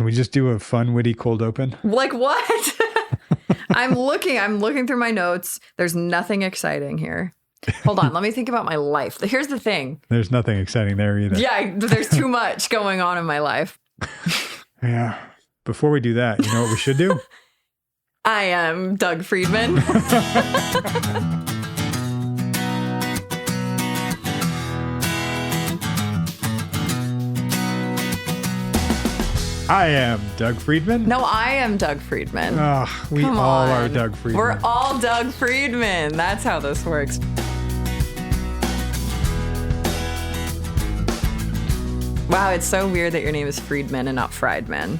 Can we just do a fun, witty cold open? Like what? I'm looking through my notes. There's nothing exciting here. Hold on. Let me think about my life. Here's the thing. There's nothing exciting there either. Yeah, there's too much going on in my life. Yeah. Before we do that, you know what we should do? I am Doug Friedman. I am Doug Friedman. No, I am Doug Friedman. Oh, we Come all on. are Doug Friedman. We're all Doug Friedman. That's how this works. Wow, it's so weird that your name is Friedman and not Friedman.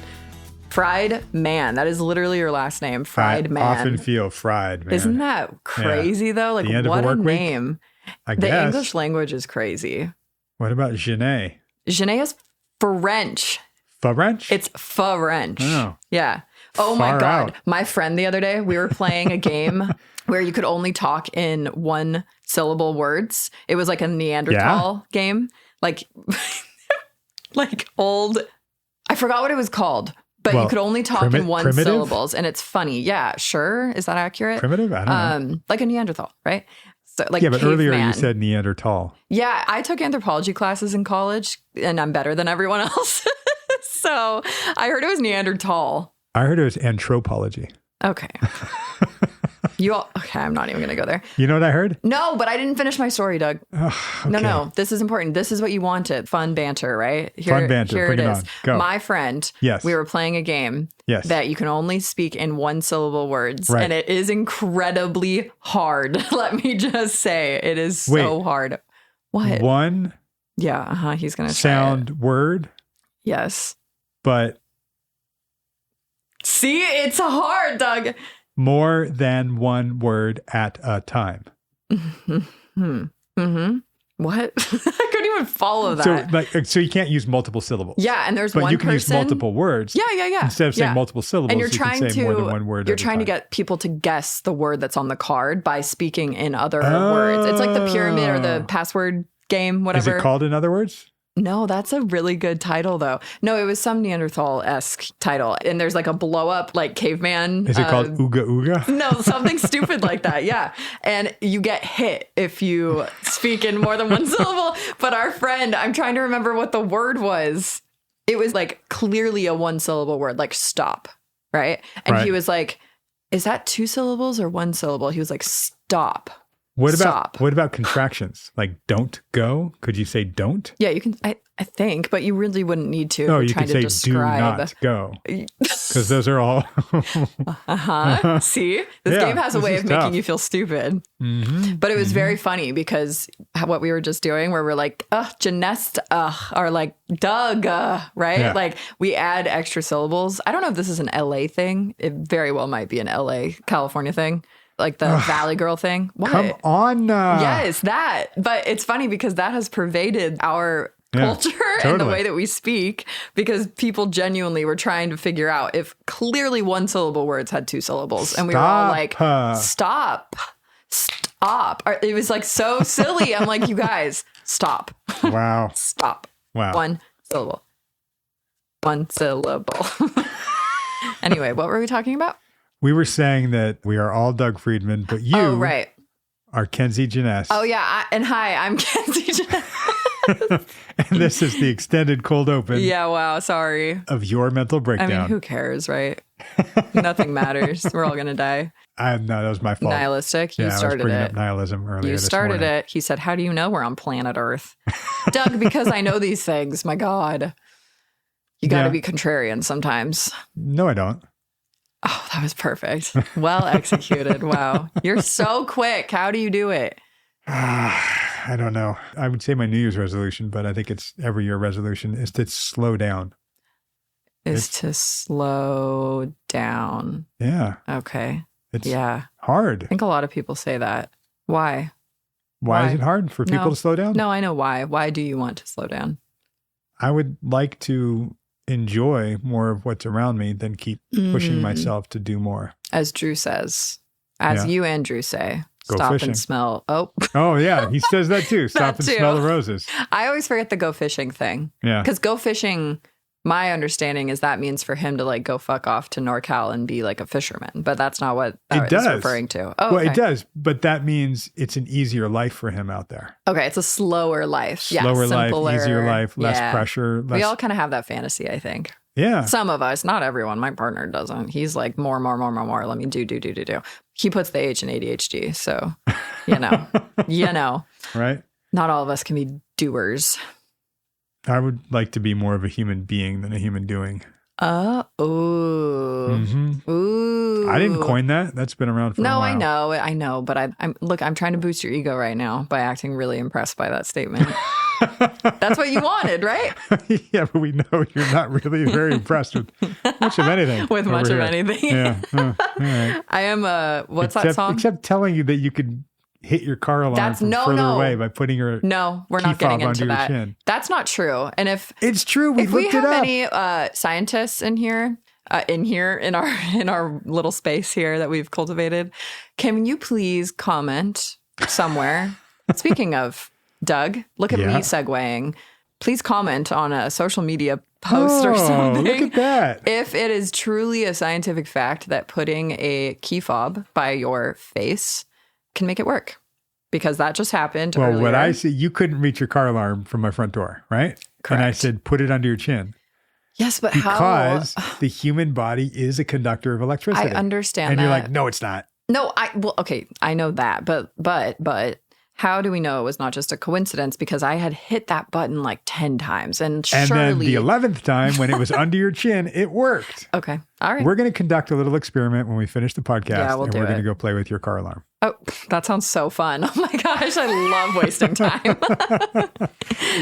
Fried Man. That is literally your last name. Fried Man. I often feel fried, man. Isn't that crazy, though? Like, what a name. I the guess. English language is crazy. What about Genet? Genet is French. French? It's French. Oh. Yeah. Oh Far my God. out. My friend the other day, we were playing a game where you could only talk in one syllable words. It was like a Neanderthal game. Like old, I forgot what it was called, but you could only talk in one syllables, and it's funny. Yeah, sure. Is that accurate? Primitive? I don't know. Like a Neanderthal, right? So, like, yeah, but earlier caveman. you said Neanderthal. Yeah, I took anthropology classes in college, and I'm better than everyone else. So I heard it was Neanderthal. I heard it was anthropology. Okay. Okay, I'm not even going to go there. You know what I heard? No, but I didn't finish my story, Doug. Okay. No. This is important. This is what you wanted. Fun banter, right? Fun banter. Here Bring it it is. on. Go. My friend, Yes. we were playing a game that you can only speak in one syllable words. Right. And it is incredibly hard. Let me just say, it is so hard. What? One Yeah, he's going to sound word, Yes. but see, it's hard, Doug. more than one word at a time. What? I couldn't even follow that. So you can't use multiple syllables. Yeah, and there's but one you can person. use multiple words. Yeah. Instead of saying multiple syllables, and you're you trying can say to more than one word. You're at a trying to time. get people to guess the word that's on the card by speaking in other words. It's like the pyramid or the password game, whatever. Is it called in other words? No, that's a really good title, though. No, it was some Neanderthal-esque title. And there's like a blow-up, like caveman. Is it called Ooga Ooga? No, something stupid like that. Yeah. And you get hit if you speak in more than one syllable. But our friend, I'm trying to remember what the word was. It was like clearly a one syllable word, like stop. Right. And he was like, is that two syllables or one syllable? He was like, stop. What Stop. about contractions? Like don't go? Could you say don't? Yeah, you can. I think, but you really wouldn't need to. No, if you you're can trying say to do describe. not go. Because those are all. See, this game has a way of making you feel stupid. Mm-hmm. But it was very funny because what we were just doing, where we're like, Janest, or like Doug, right? Yeah. Like we add extra syllables. I don't know if this is an LA thing. It very well might be an LA, California thing. Like the Valley Girl thing. What? Come on. Yes, that. But it's funny because that has pervaded our culture and the way that we speak, because people genuinely were trying to figure out if clearly one syllable words had two syllables. And we were all like, stop. It was like so silly. I'm like, you guys, stop. Wow. Stop. Wow. One syllable. Anyway, what were we talking about? We were saying that we are all Doug Friedman, but you are Kenzie Janess. Oh, yeah. Hi, I'm Kenzie Janess. And this is the extended cold open. Yeah, wow. Sorry. Of your mental breakdown. I mean, who cares, right? Nothing matters. We're all going to die. No, that was my fault. Nihilistic. You started I was bringing it. up nihilism earlier. You started it. He said, how do you know we're on planet Earth? Doug, because I know these things. My God. You got to be contrarian sometimes. No, I don't. Oh, that was perfect. Well executed. Wow. You're so quick. How do you do it? I don't know. I would say my New Year's resolution, but I think it's every year resolution is to slow down. To slow down. Yeah. Okay. It's I hard. think a lot of people say that. Why? Why is it hard for people to slow down? No, I know why. Why do you want to slow down? I would like to enjoy more of what's around me than keep pushing myself to do more. As Drew says, you and Drew say, go stop fishing. and smell. Oh, yeah. He says that too. Stop and smell the roses. I always forget the go fishing thing. Yeah. Because go fishing My understanding is that means for him to like go fuck off to NorCal and be like a fisherman, but that's not what that is referring to. Oh, well, it does, but that means it's an easier life for him out there. Okay, it's a slower life. Slower life, easier life, less yeah. pressure. We all kind of have that fantasy, I think. Yeah. Some of us, not everyone. My partner doesn't. He's like more. Let me do. He puts the H in ADHD, so you know. Right. Not all of us can be doers. I would like to be more of a human being than a human doing. Ooh. Mm-hmm. Ooh. I didn't coin that. That's been around for a while. I know. But I'm trying to boost your ego right now by acting really impressed by that statement. That's what you wanted, right? Yeah, but we know you're not really very impressed with much of anything. With much of anything. Yeah. All right. I am that song? Except telling you that you could hit your car alarm from further away by putting your we're not getting into that. Chin. That's not true. And if it's true, we looked it up. If we have any scientists in our little space here that we've cultivated, can you please comment somewhere? Speaking of Doug, look at me segueing. Please comment on a social media post or something. Look at that. If it is truly a scientific fact that putting a key fob by your face can make it work, because that just happened earlier. Well, what I see, you couldn't reach your car alarm from my front door, right? Correct. And I said, put it under your chin. Yes, but because how? the human body is a conductor of electricity. I understand and that. You're like, no, it's not. No, okay, I know that, but how do we know it was not just a coincidence? Because I had hit that button like 10 times, and then the 11th time when it was under your chin, it worked. Okay, all right. We're going to conduct a little experiment when we finish the podcast, and we're going to go play with your car alarm. Oh, that sounds so fun. Oh my gosh, I love wasting time.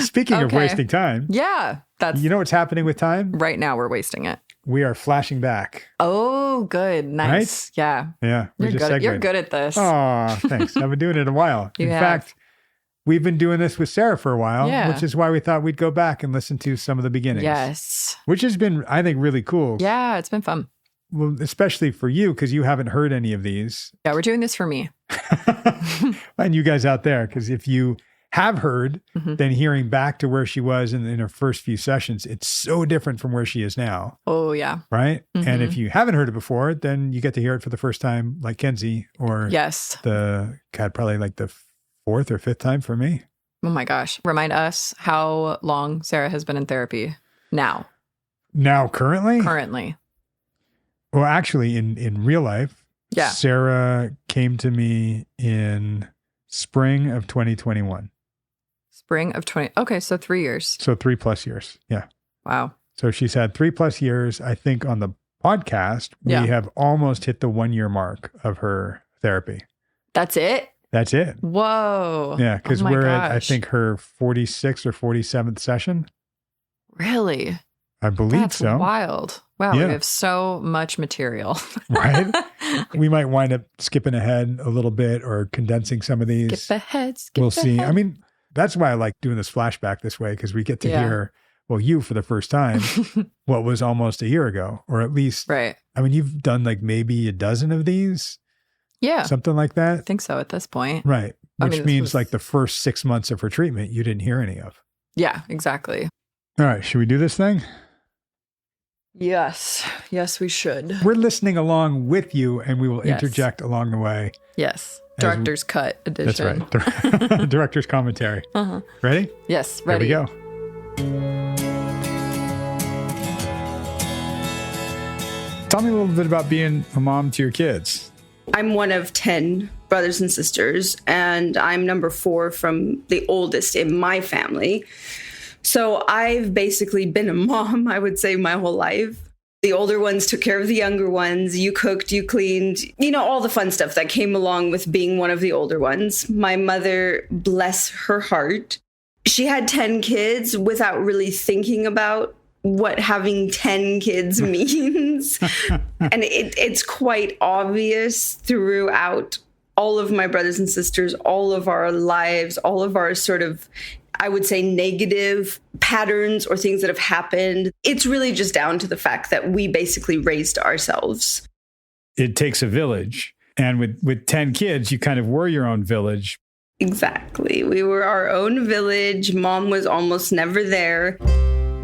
Speaking of wasting time. Yeah. You know what's happening with time? Right now we're wasting it. We are flashing back. Oh, good. Nice. Right? Yeah. Yeah. You're good at this. Oh, thanks. I've been doing it a while. In fact, we've been doing this with Sarah for a while, which is why we thought we'd go back and listen to some of the beginnings. Yes. Which has been, I think, really cool. Yeah, it's been fun. Well, especially for you, because you haven't heard any of these. Yeah, we're doing this for me. And you guys out there, because if you have heard, then hearing back to where she was in her first few sessions, it's so different from where she is now. Oh, yeah. Right? And if you haven't heard it before, then you get to hear it for the first time, like Kenzie, or probably like the fourth or fifth time for me. Oh my gosh. Remind us how long Sarah has been in therapy now. Now, currently? Currently. Well, actually, in real life, Sarah came to me in spring of 2021. Okay, so 3 years. So 3+ years. Yeah. Wow. So she's had 3+ years. I think on the podcast, we have almost hit the 1 year mark of her therapy. That's it? That's it. Whoa. Yeah, because we're at, I think, her 46th or 47th session. Really? I believe so. That's wild. Wow, we have so much material. Right? We might wind up skipping ahead a little bit or condensing some of these. Skip ahead. We'll see. I mean, that's why I like doing this flashback this way, because we get to hear, you for the first time, what was almost a year ago, or at least, I mean, you've done like maybe a dozen of these. Yeah. Something like that. I think so at this point. Right. Which means like the first 6 months of her treatment, you didn't hear any of. Yeah, exactly. All right. Should we do this thing? Yes. Yes, we should. We're listening along with you, and we will interject along the way. Yes. Director's cut edition. That's right. Director's commentary. Ready? Yes, ready. Here we go. Tell me a little bit about being a mom to your kids. I'm one of 10 brothers and sisters, and I'm number 4 from the oldest in my family. So I've basically been a mom, I would say, my whole life. The older ones took care of the younger ones. You cooked, you cleaned, all the fun stuff that came along with being one of the older ones. My mother, bless her heart, she had 10 kids without really thinking about what having 10 kids means. And it's quite obvious throughout all of my brothers and sisters, all of our lives, all of our sort of, I would say, negative patterns or things that have happened. It's really just down to the fact that we basically raised ourselves. It takes a village. And with 10 kids, you kind of were your own village. Exactly. We were our own village. Mom was almost never there.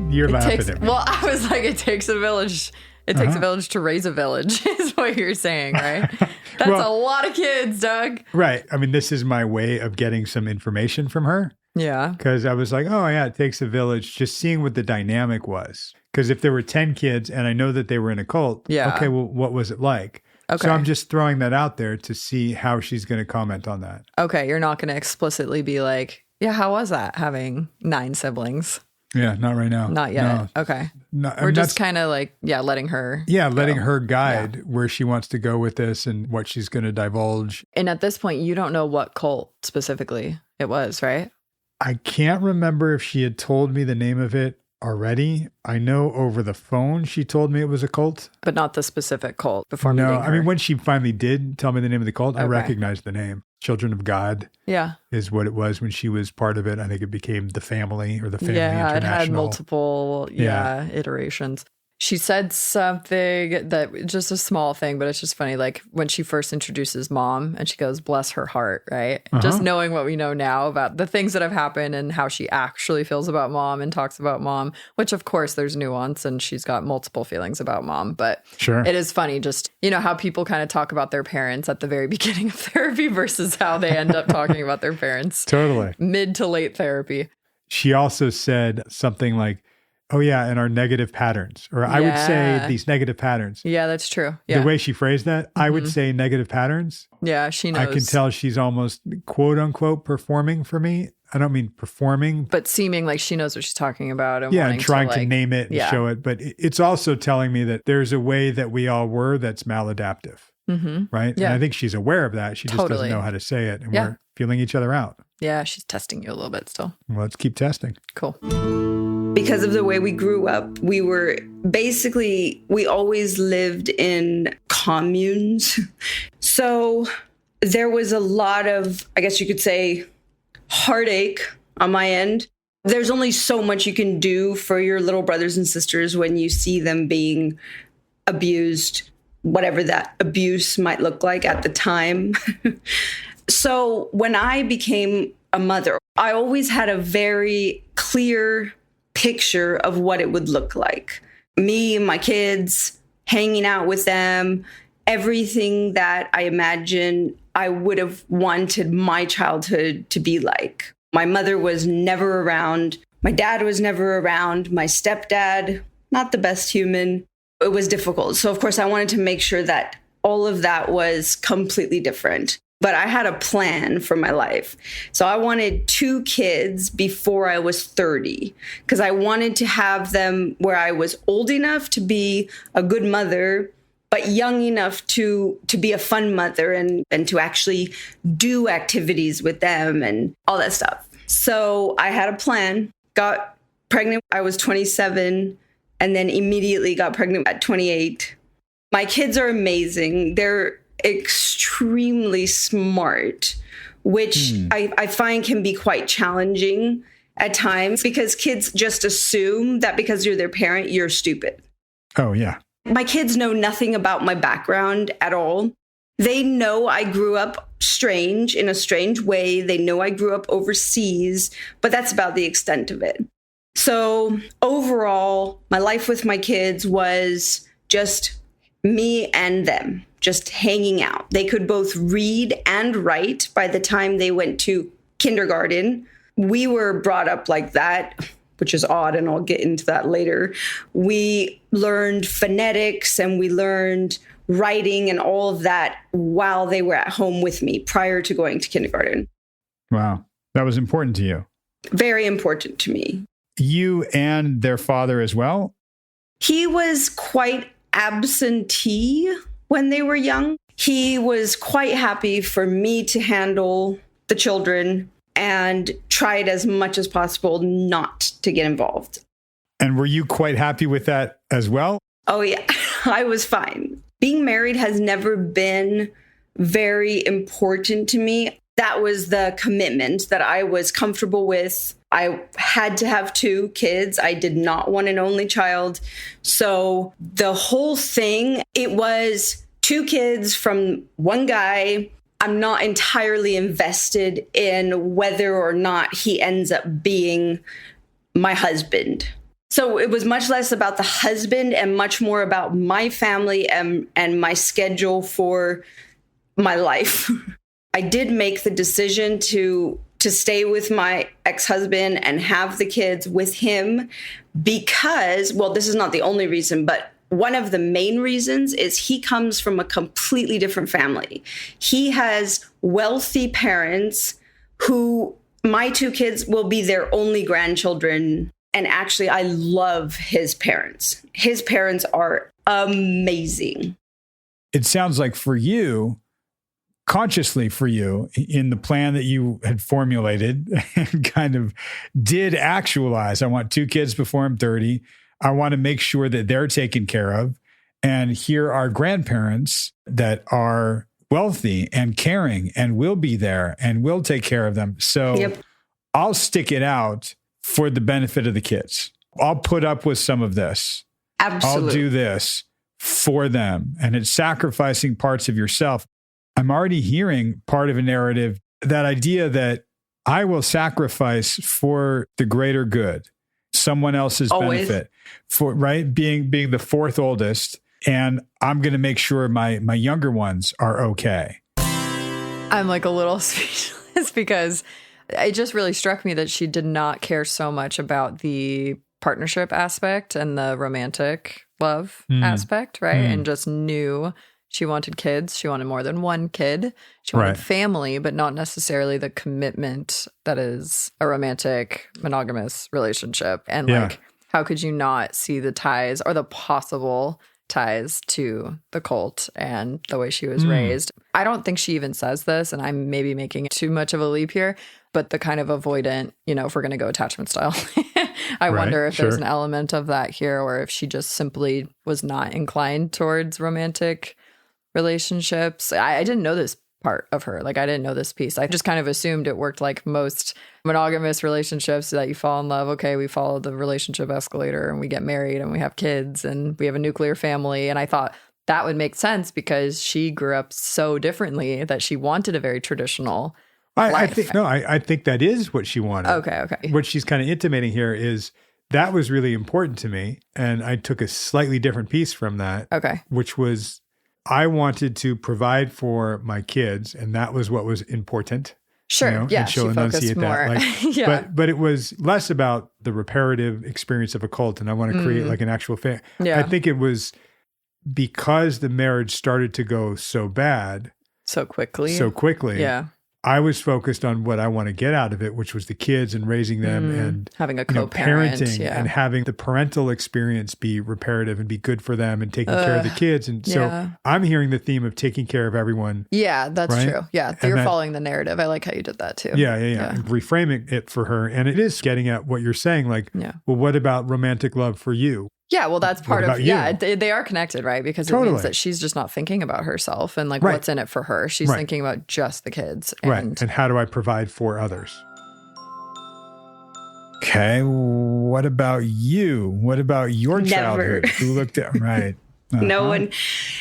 You're laughing at me. Well, I was like, it takes a village. It takes a village to raise a village, is what you're saying, right? That's a lot of kids, Doug. Right. I mean, this is my way of getting some information from her. Yeah. Because I was like, oh, yeah, it takes a village, just seeing what the dynamic was. Because if there were 10 kids and I know that they were in a cult, okay, well, what was it like? Okay. So I'm just throwing that out there to see how she's going to comment on that. Okay. You're not going to explicitly be like, yeah, how was that having 9 siblings? Yeah, not right now. Not yet. No. Okay. No, We're just kind of like, letting her. Yeah, letting her guide where she wants to go with this and what she's going to divulge. And at this point, you don't know what cult specifically it was, right? I can't remember if she had told me the name of it already. I know over the phone she told me it was a cult. But not the specific cult before meeting her. I mean, when she finally did tell me the name of the cult, I recognized the name. Children of God is what it was when she was part of it. I think it became the Family or the Family International. It had multiple iterations. She said something that just a small thing, but it's just funny. Like when she first introduces mom and she goes, bless her heart, right? Just knowing what we know now about the things that have happened and how she actually feels about mom and talks about mom, which of course there's nuance and she's got multiple feelings about mom. But it is funny just, how people kind of talk about their parents at the very beginning of therapy versus how they end up talking about their parents. Totally. Mid to late therapy. She also said something like, oh, yeah, and our negative patterns. Or I would say these negative patterns. Yeah, that's true. Yeah. The way she phrased that, I would say negative patterns. Yeah, she knows. I can tell she's almost quote unquote performing for me. I don't mean performing. But seeming like she knows what she's talking about. And and trying to name it and show it. But it's also telling me that there's a way that we all were that's maladaptive. Right? Yeah. And I think she's aware of that. She just doesn't know how to say it. And we're feeling each other out. Yeah, she's testing you a little bit still. Well, let's keep testing. Cool. Because of the way we grew up, we always lived in communes. So there was a lot of, I guess you could say, heartache on my end. There's only so much you can do for your little brothers and sisters when you see them being abused, whatever that abuse might look like at the time. So when I became a mother, I always had a very clear picture of what it would look like. Me, my kids, hanging out with them, everything that I imagine I would have wanted my childhood to be like. My mother was never around. My dad was never around. My stepdad, not the best human. It was difficult. So of course I wanted to make sure that all of that was completely different. But I had a plan for my life. So I wanted 2 kids before I was 30 because I wanted to have them where I was old enough to be a good mother, but young enough to be a fun mother and to actually do activities with them and all that stuff. So I had a plan, got pregnant. I was 27 and then immediately got pregnant at 28. My kids are amazing. They're extremely smart, which I find can be quite challenging at times because kids just assume that because you're their parent, you're stupid. Oh, yeah. My kids know nothing about my background at all. They know I grew up strange in a strange way. They know I grew up overseas, but that's about the extent of it. So overall, my life with my kids was just me and them, just hanging out. They could both read and write by the time they went to kindergarten. We were brought up like that, which is odd, and I'll get into that later. We learned phonetics and we learned writing and all of that while they were at home with me prior to going to kindergarten. Wow. That was important to you. Very important to me. You and their father as well? He was quite absentee when they were young. He was quite happy for me to handle the children and tried as much as possible not to get involved. And were you quite happy with that as well? Oh, yeah, I was fine. Being married has never been very important to me. That was the commitment that I was comfortable with. I had to have 2 kids. I did not want an only child. So the whole thing, it was 2 kids from one guy. I'm not entirely invested in whether or not he ends up being my husband. So it was much less about the husband and much more about my family and my schedule for my life. I did make the decision to stay with my ex-husband and have the kids with him because, well, this is not the only reason, but one of the main reasons is he comes from a completely different family. He has wealthy parents who my two kids will be their only grandchildren. And actually, I love his parents. His parents are amazing. It sounds like for you, consciously for you, in the plan that you had formulated and kind of did actualize, I want 2 kids before I'm 30. I want to make sure that they're taken care of. And here are grandparents that are wealthy and caring and will be there and will take care of them. So I'll stick it out for the benefit of the kids. I'll put up with some of this. Absolutely. I'll do this for them. And it's sacrificing parts of yourself. I'm already hearing part of a narrative, that idea that I will sacrifice for the greater good, someone else's benefit, for right being the 4th oldest, and I'm going to make sure my younger ones are okay. I'm like a little speechless because it just really struck me that she did not care so much about the partnership aspect and the romantic love aspect, right? And just knew she wanted kids. She wanted more than one kid. She wanted family, but not necessarily the commitment that is a romantic, monogamous relationship. And like, how could you not see the ties or the possible ties to the cult and the way she was raised? I don't think she even says this, and I'm maybe making too much of a leap here, but the kind of avoidant, if we're going to go attachment style, I wonder if there's an element of that here, or if she just simply was not inclined towards romantic relationships. I didn't know this part of her. Like, I didn't know this piece. I just kind of assumed it worked like most monogamous relationships, that you fall in love. Okay, we follow the relationship escalator and we get married and we have kids and we have a nuclear family. And I thought that would make sense because she grew up so differently that she wanted a very traditional life. I think that is what she wanted. Okay. What she's kind of intimating here is that was really important to me. And I took a slightly different piece from that. Okay. Which was, I wanted to provide for my kids, and that was what was important. Sure. Yeah. And she'll enunciate more. That. But it was less about the reparative experience of a cult, and I want to create like an actual family. Yeah. I think it was because the marriage started to go so bad. So quickly. Yeah. I was focused on what I want to get out of it, which was the kids and raising them and having a co-parent, parenting and having the parental experience be reparative and be good for them and taking care of the kids. And so I'm hearing the theme of taking care of everyone. Yeah, that's true. Yeah, you're following the narrative. I like how you did that too. Yeah. And reframing it for her. And it is getting at what you're saying, like, well, what about romantic love for you? Yeah, well, that's part of, they are connected, right? Because it means that she's just not thinking about herself and like what's in it for her. She's thinking about just the kids. And how do I provide for others? Okay, what about you? What about your childhood? Who looked at, No one.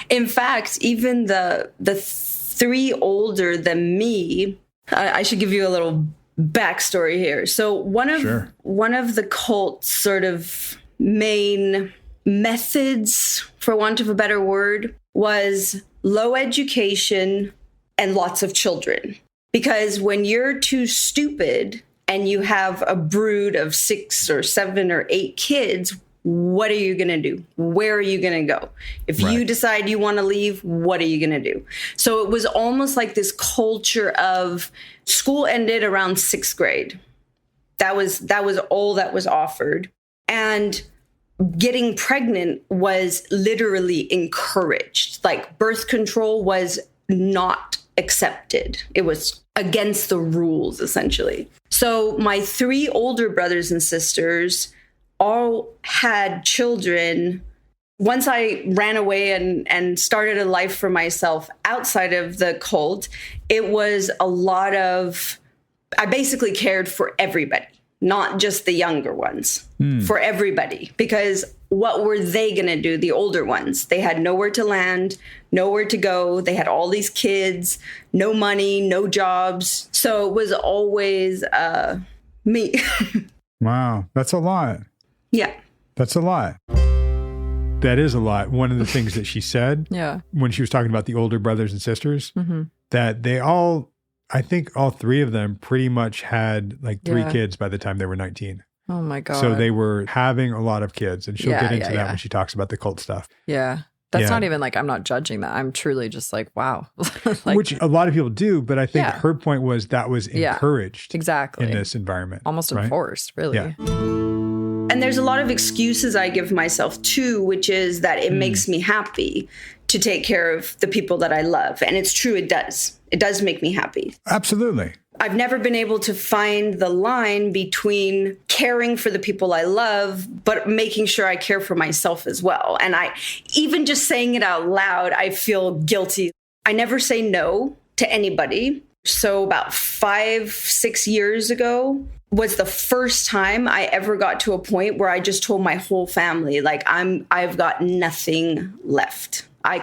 In fact, even the 3 older than me, I should give you a little backstory here. So one of the cult's sort of main methods, for want of a better word, was low education and lots of children. Because when you're too stupid and you have a brood of 6 or 7 or 8 kids, what are you going to do? Where are you going to go? If you decide you want to leave, what are you going to do? So it was almost like this culture of school ended around 6th grade. That was all that was offered. And getting pregnant was literally encouraged. Like, birth control was not accepted. It was against the rules, essentially. So my 3 older brothers and sisters all had children. Once I ran away and started a life for myself outside of the cult, it was a lot of, I basically cared for everybody. Not just the younger ones, for everybody. Because what were they going to do, the older ones? They had nowhere to land, nowhere to go. They had all these kids, no money, no jobs. So it was always me. Wow, that's a lot. Yeah. That's a lot. That is a lot. One of the things that she said when she was talking about the older brothers and sisters, that they all, I think all three of them pretty much had like 3 kids by the time they were 19. Oh my God. So they were having a lot of kids, and she'll get into that when she talks about the cult stuff. Yeah. That's not even like, I'm not judging that. I'm truly just like, wow. Like, which a lot of people do, but I think her point was that was encouraged exactly in this environment. Almost enforced, really. Yeah. And there's a lot of excuses I give myself too, which is that it makes me happy to take care of the people that I love. And it's true, it does. It does make me happy. Absolutely. I've never been able to find the line between caring for the people I love, but making sure I care for myself as well. And even just saying it out loud, I feel guilty. I never say no to anybody. So about 5-6 years ago was the first time I ever got to a point where I just told my whole family, like, I've got nothing left. I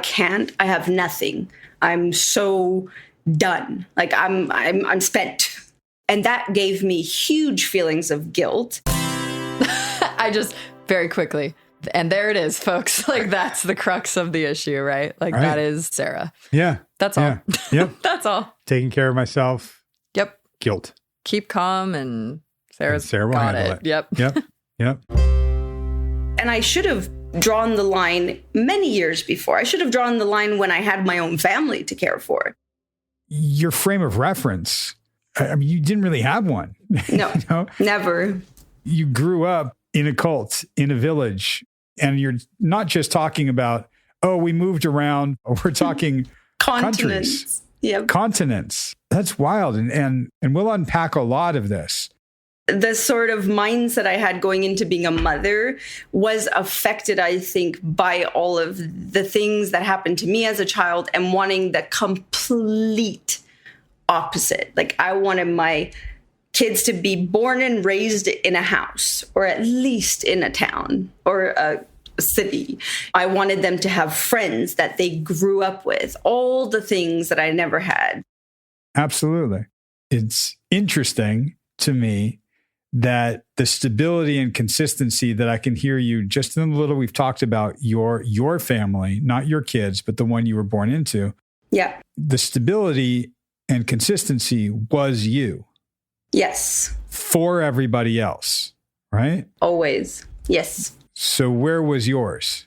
have nothing. I'm so done. Like I'm spent. And that gave me huge feelings of guilt. I just very quickly, and there it is, folks. Like that's the crux of the issue, right? Like that is Sarah. Yeah. That's all. Yep. That's all. Taking care of myself. Yep. Guilt. Keep calm, and Sarah will got handle it. Yep. Yep. And I should have drawn the line many years before. I should have drawn the line when I had my own family to care for. Your frame of reference, I mean, you didn't really have one. No, never. You grew up in a cult, in a village, and you're not just talking about, oh, we moved around. We're talking countries. Yep. Continents. That's wild. And we'll unpack a lot of this. The sort of mindset I had going into being a mother was affected, I think, by all of the things that happened to me as a child and wanting the complete opposite. Like I wanted my kids to be born and raised in a house, or at least in a town or a city. I wanted them to have friends that they grew up with, all the things that I never had. Absolutely. It's interesting to me that the stability and consistency that I can hear you just in the little we've talked about your family, not your kids, but the one you were born into. Yeah. The stability and consistency was you. Yes. For everybody else, right? Always. Yes. So where was yours?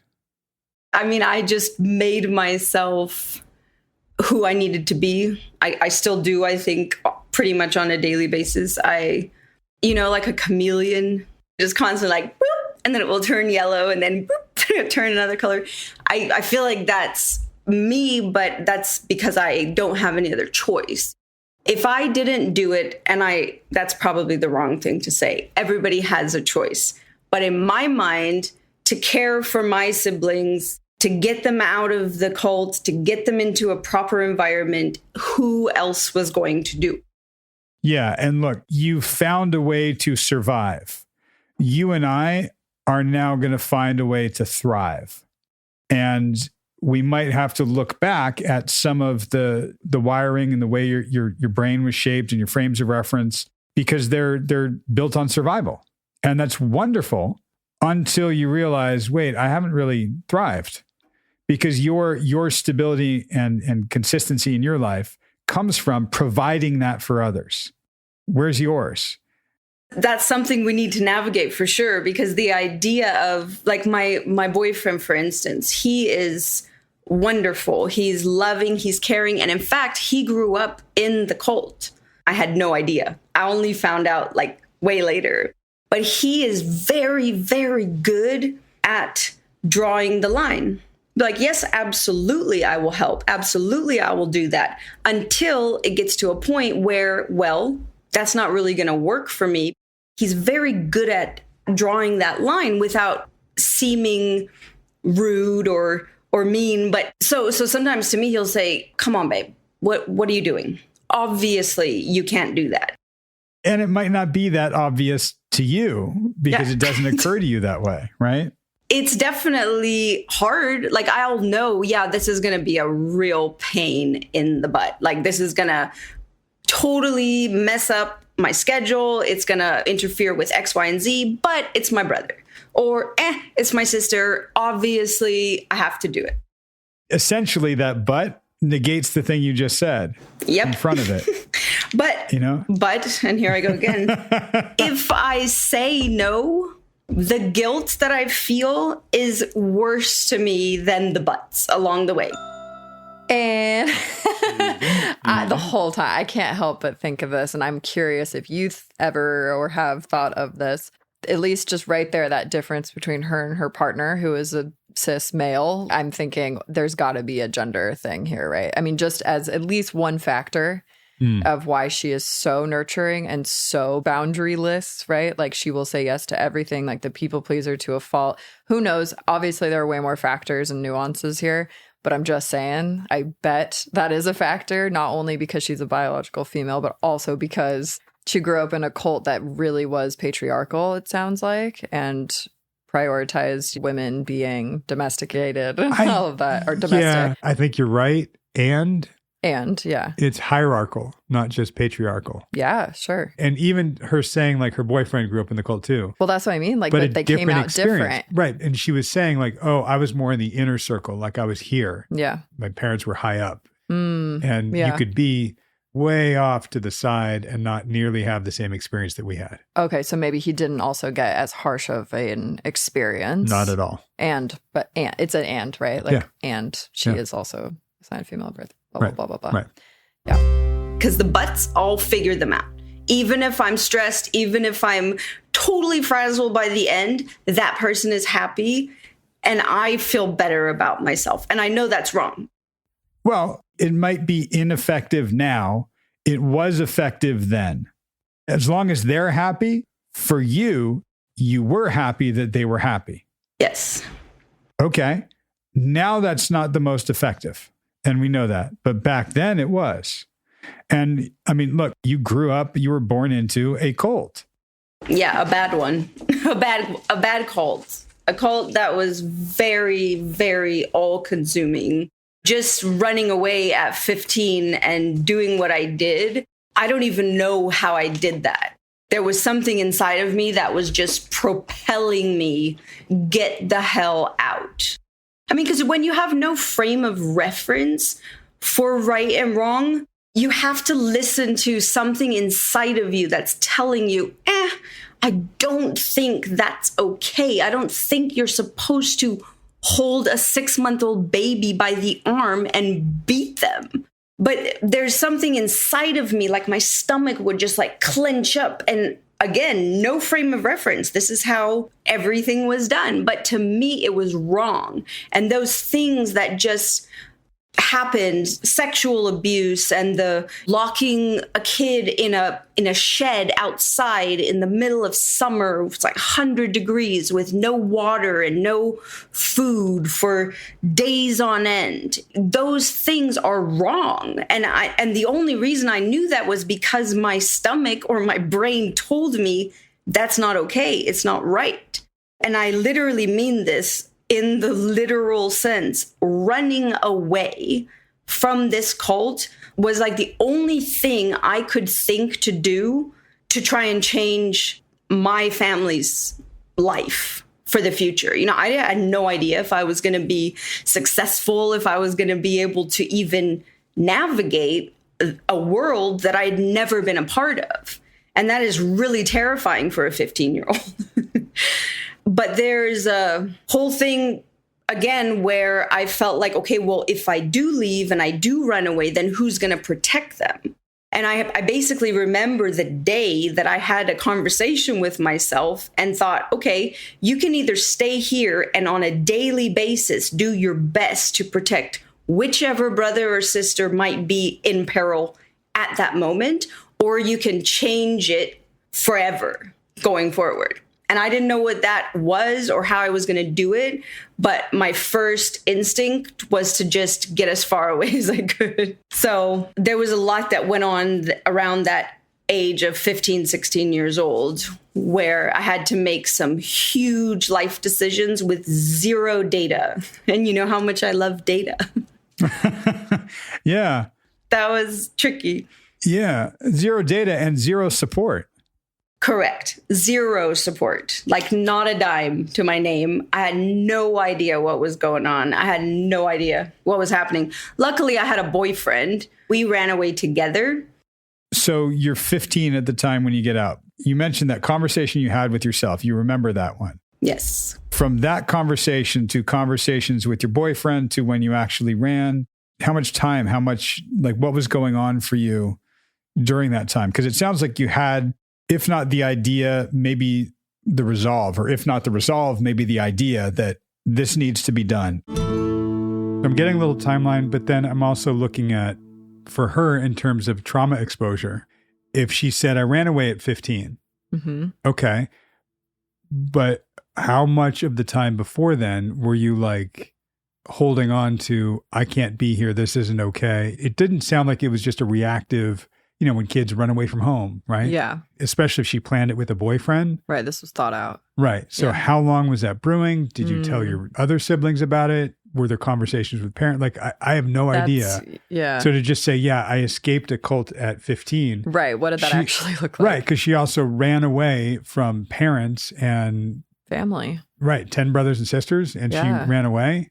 I mean, I just made myself who I needed to be. I still do, I think, pretty much on a daily basis. Like a chameleon, just constantly like, boop, and then it will turn yellow and then boop, turn another color. I feel like that's me, but that's because I don't have any other choice. If I didn't do it, and that's probably the wrong thing to say. Everybody has a choice. But in my mind, to care for my siblings, to get them out of the cult, to get them into a proper environment, who else was going to do? Yeah. And look, you found a way to survive. You and I are now going to find a way to thrive. And we might have to look back at some of the wiring and the way your brain was shaped and your frames of reference, because they're built on survival. And that's wonderful until you realize, wait, I haven't really thrived, because your stability and consistency in your life comes from providing that for others. Where's yours? That's something we need to navigate for sure, because the idea of like my boyfriend, for instance, he is wonderful. He's loving, he's caring. And in fact, he grew up in the cult. I had no idea. I only found out like way later. But he is very, very good at drawing the line. Like, yes, absolutely, I will help. Absolutely, I will do that, until it gets to a point where, well, that's not really going to work for me. He's very good at drawing that line without seeming rude or mean. But so sometimes to me, he'll say, come on, babe, what are you doing? Obviously, you can't do that. And it might not be that obvious to you because it doesn't occur to you that way, right? It's definitely hard. Like, I'll know, this is going to be a real pain in the butt. Like, this is going to totally mess up my schedule. It's going to interfere with X, Y, and Z, but it's my brother. or it's my sister. Obviously, I have to do it. Essentially, that but negates the thing you just said in front of it. But, and here I go again. If I say no, the guilt that I feel is worse to me than the buts along the way. And the whole time, I can't help but think of this. And I'm curious if you ever or have thought of this, at least just right there, that difference between her and her partner, who is a cis male. I'm thinking there's got to be a gender thing here, right? I mean, just as at least one factor of why she is so nurturing and so boundaryless, right? Like she will say yes to everything, like the people pleaser to a fault. Who knows? Obviously, there are way more factors and nuances here. But I'm just saying, I bet that is a factor, not only because she's a biological female, but also because she grew up in a cult that really was patriarchal, it sounds like, and prioritized women being domesticated and all of that, or domestic. Yeah, I think you're right. And it's hierarchical, not just patriarchal. Yeah, sure. And even her saying like her boyfriend grew up in the cult too. Well, that's what I mean. Like, but they came out different. Right. And she was saying like, oh, I was more in the inner circle. Like I was here. Yeah. My parents were high up. And you could be way off to the side and not nearly have the same experience that we had. Okay. So maybe he didn't also get as harsh of an experience. Not at all. But it's an and, right? Like, and she is also assigned female birth. Blah, blah, blah, blah, blah. Right. Yeah. Because the butts, I'll figure them out. Even if I'm stressed, even if I'm totally frazzled by the end, that person is happy and I feel better about myself. And I know that's wrong. Well, it might be ineffective now. It was effective then. As long as they're happy, for you, you were happy that they were happy. Yes. Okay. Now that's not the most effective. And we know that. But back then it was. And I mean, look, you grew up, you were born into a cult. Yeah, a bad one. a bad cult. A cult that was very, very all-consuming. Just running away at 15 and doing what I did. I don't even know how I did that. There was something inside of me that was just propelling me, get the hell out. I mean, because when you have no frame of reference for right and wrong, you have to listen to something inside of you that's telling you, I don't think that's okay. I don't think you're supposed to hold a 6-month-old baby by the arm and beat them. But there's something inside of me, like my stomach would just like clench up. And again, no frame of reference. This is how everything was done. But to me, it was wrong. And those things that just happened, sexual abuse and the locking a kid in a shed outside in the middle of summer, it's like 100 degrees with no water and no food for days on end. Those things are wrong. And the only reason I knew that was because my stomach or my brain told me that's not okay. It's not right. And I literally mean this in the literal sense. Running away from this cult was like the only thing I could think to do to try and change my family's life for the future. You know, I had no idea if I was going to be successful, if I was going to be able to even navigate a world that I'd never been a part of. And that is really terrifying for a 15-year-old. But there's a whole thing, again, where I felt like, okay, well, if I do leave and I do run away, then who's going to protect them? And I basically remember the day that I had a conversation with myself and thought, okay, you can either stay here and on a daily basis do your best to protect whichever brother or sister might be in peril at that moment, or you can change it forever going forward. And I didn't know what that was or how I was going to do it. But my first instinct was to just get as far away as I could. So there was a lot that went on around that age of 15, 16 years old, where I had to make some huge life decisions with zero data. And you know how much I love data. Yeah. That was tricky. Yeah. Zero data and zero support. Correct. Zero support, like not a dime to my name. I had no idea what was going on. I had no idea what was happening. Luckily, I had a boyfriend. We ran away together. So you're 15 at the time when you get out. You mentioned that conversation you had with yourself. You remember that one? Yes. From that conversation to conversations with your boyfriend to when you actually ran, how much time, what was going on for you during that time? Because it sounds like you had, if not the idea, maybe the resolve, or if not the resolve, maybe the idea that this needs to be done. I'm getting a little timeline, but then I'm also looking at, for her in terms of trauma exposure, if she said, I ran away at 15. Mm-hmm. Okay. But how much of the time before then were you like holding on to, I can't be here, this isn't okay? It didn't sound like it was just a reactive, when kids run away from home, right? Yeah. Especially if she planned it with a boyfriend. Right. This was thought out. Right. So how long was that brewing? Did you tell your other siblings about it? Were there conversations with parents? Like, I have no idea. Yeah. So to just say, I escaped a cult at 15. Right. What did that actually look like? Right. Because she also ran away from parents and family. Right. 10 brothers and sisters. And she ran away.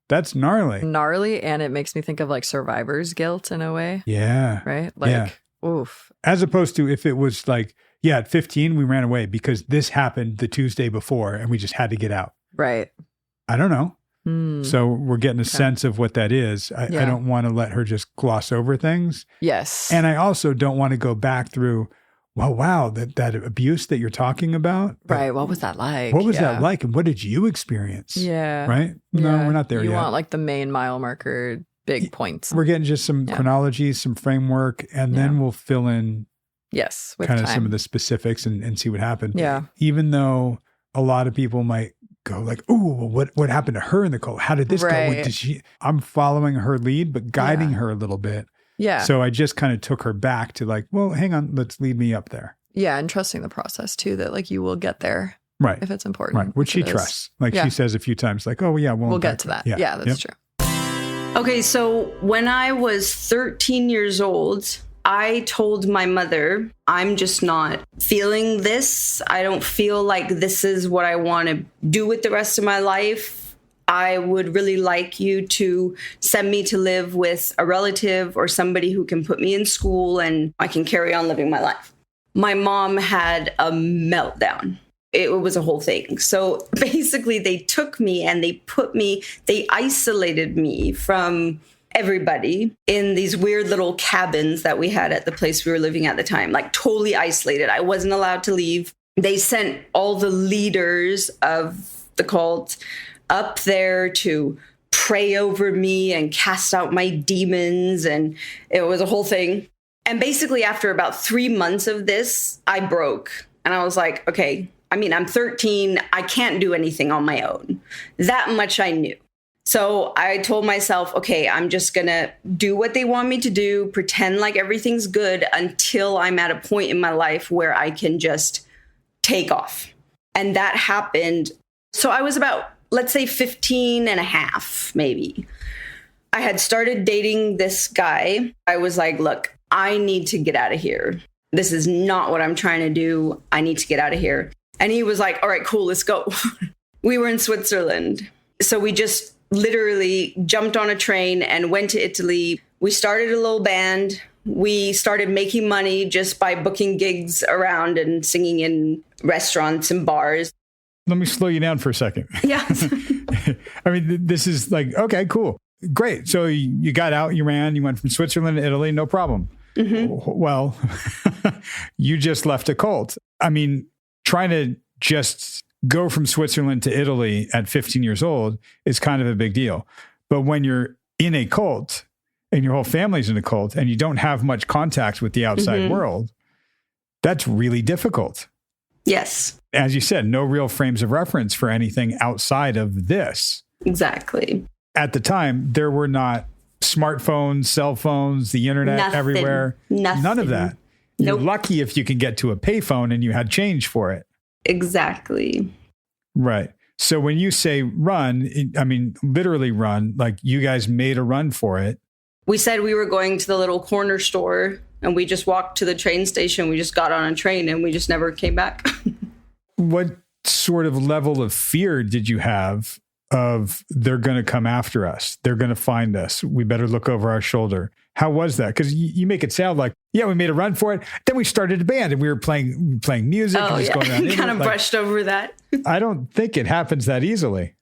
That's gnarly. Gnarly. And it makes me think of like survivor's guilt in a way. Yeah. Right. Like, oof. As opposed to if it was like, at 15, we ran away because this happened the Tuesday before and we just had to get out. Right. I don't know. So we're getting a sense of what that is. I don't want to let her just gloss over things. Yes. And I also don't want to go back through, wow, that abuse that you're talking about. Right. What was that like? What was that like? And what did you experience? Yeah. Right? No, we're not there yet. You want like the main mile marker, big points. We're getting just some chronology, some framework, and then we'll fill in with kind of time. some of the specifics and see what happened. Yeah. Even though a lot of people might go like, oh, what happened to her in the cult? How did this go? I'm following her lead, but guiding her a little bit. Yeah. So I just kind of took her back to like, well, hang on, let's lead me up there. Yeah. And trusting the process too, that like you will get there. Right. If it's important. Right. Which she trusts. Like she says a few times, like, oh, yeah, we'll get to that. Yeah, that's true. Okay. So when I was 13 years old, I told my mother, I'm just not feeling this. I don't feel like this is what I want to do with the rest of my life. I would really like you to send me to live with a relative or somebody who can put me in school and I can carry on living my life. My mom had a meltdown. It was a whole thing. So basically they took me and they isolated me from everybody in these weird little cabins that we had at the place we were living at the time, like totally isolated. I wasn't allowed to leave. They sent all the leaders of the cult up there to pray over me and cast out my demons. And it was a whole thing. And basically after about 3 months of this, I broke. And I was like, okay, I'm 13. I can't do anything on my own. That much I knew. So I told myself, okay, I'm just going to do what they want me to do, pretend like everything's good until I'm at a point in my life where I can just take off. And that happened. So I was about, let's say 15 and a half, maybe. I had started dating this guy. I was like, look, I need to get out of here. This is not what I'm trying to do. I need to get out of here. And he was like, all right, cool, let's go. We were in Switzerland. So we just literally jumped on a train and went to Italy. We started a little band. We started making money just by booking gigs around and singing in restaurants and bars. Let me slow you down for a second. Yeah. This is like, okay, cool. Great. So you got out, you ran, you went from Switzerland to Italy, no problem. Mm-hmm. Well, you just left a cult. Trying to just go from Switzerland to Italy at 15 years old is kind of a big deal. But when you're in a cult and your whole family's in a cult and you don't have much contact with the outside world, that's really difficult. Yes. As you said, no real frames of reference for anything outside of this. Exactly. At the time, there were not smartphones, cell phones, the internet everywhere. Nothing. None of that. You're Nope. lucky if you can get to a payphone and you had change for it. Exactly. Right. So when you say run, literally run, like you guys made a run for it. We said we were going to the little corner store And we just walked to the train station. We just got on a train and we just never came back. What sort of level of fear did you have of they're going to come after us? They're going to find us. We better look over our shoulder. How was that? Because you make it sound like, yeah, we made a run for it. Then we started a band and we were playing music. Oh, and just going around kind of brushed over that. I don't think it happens that easily.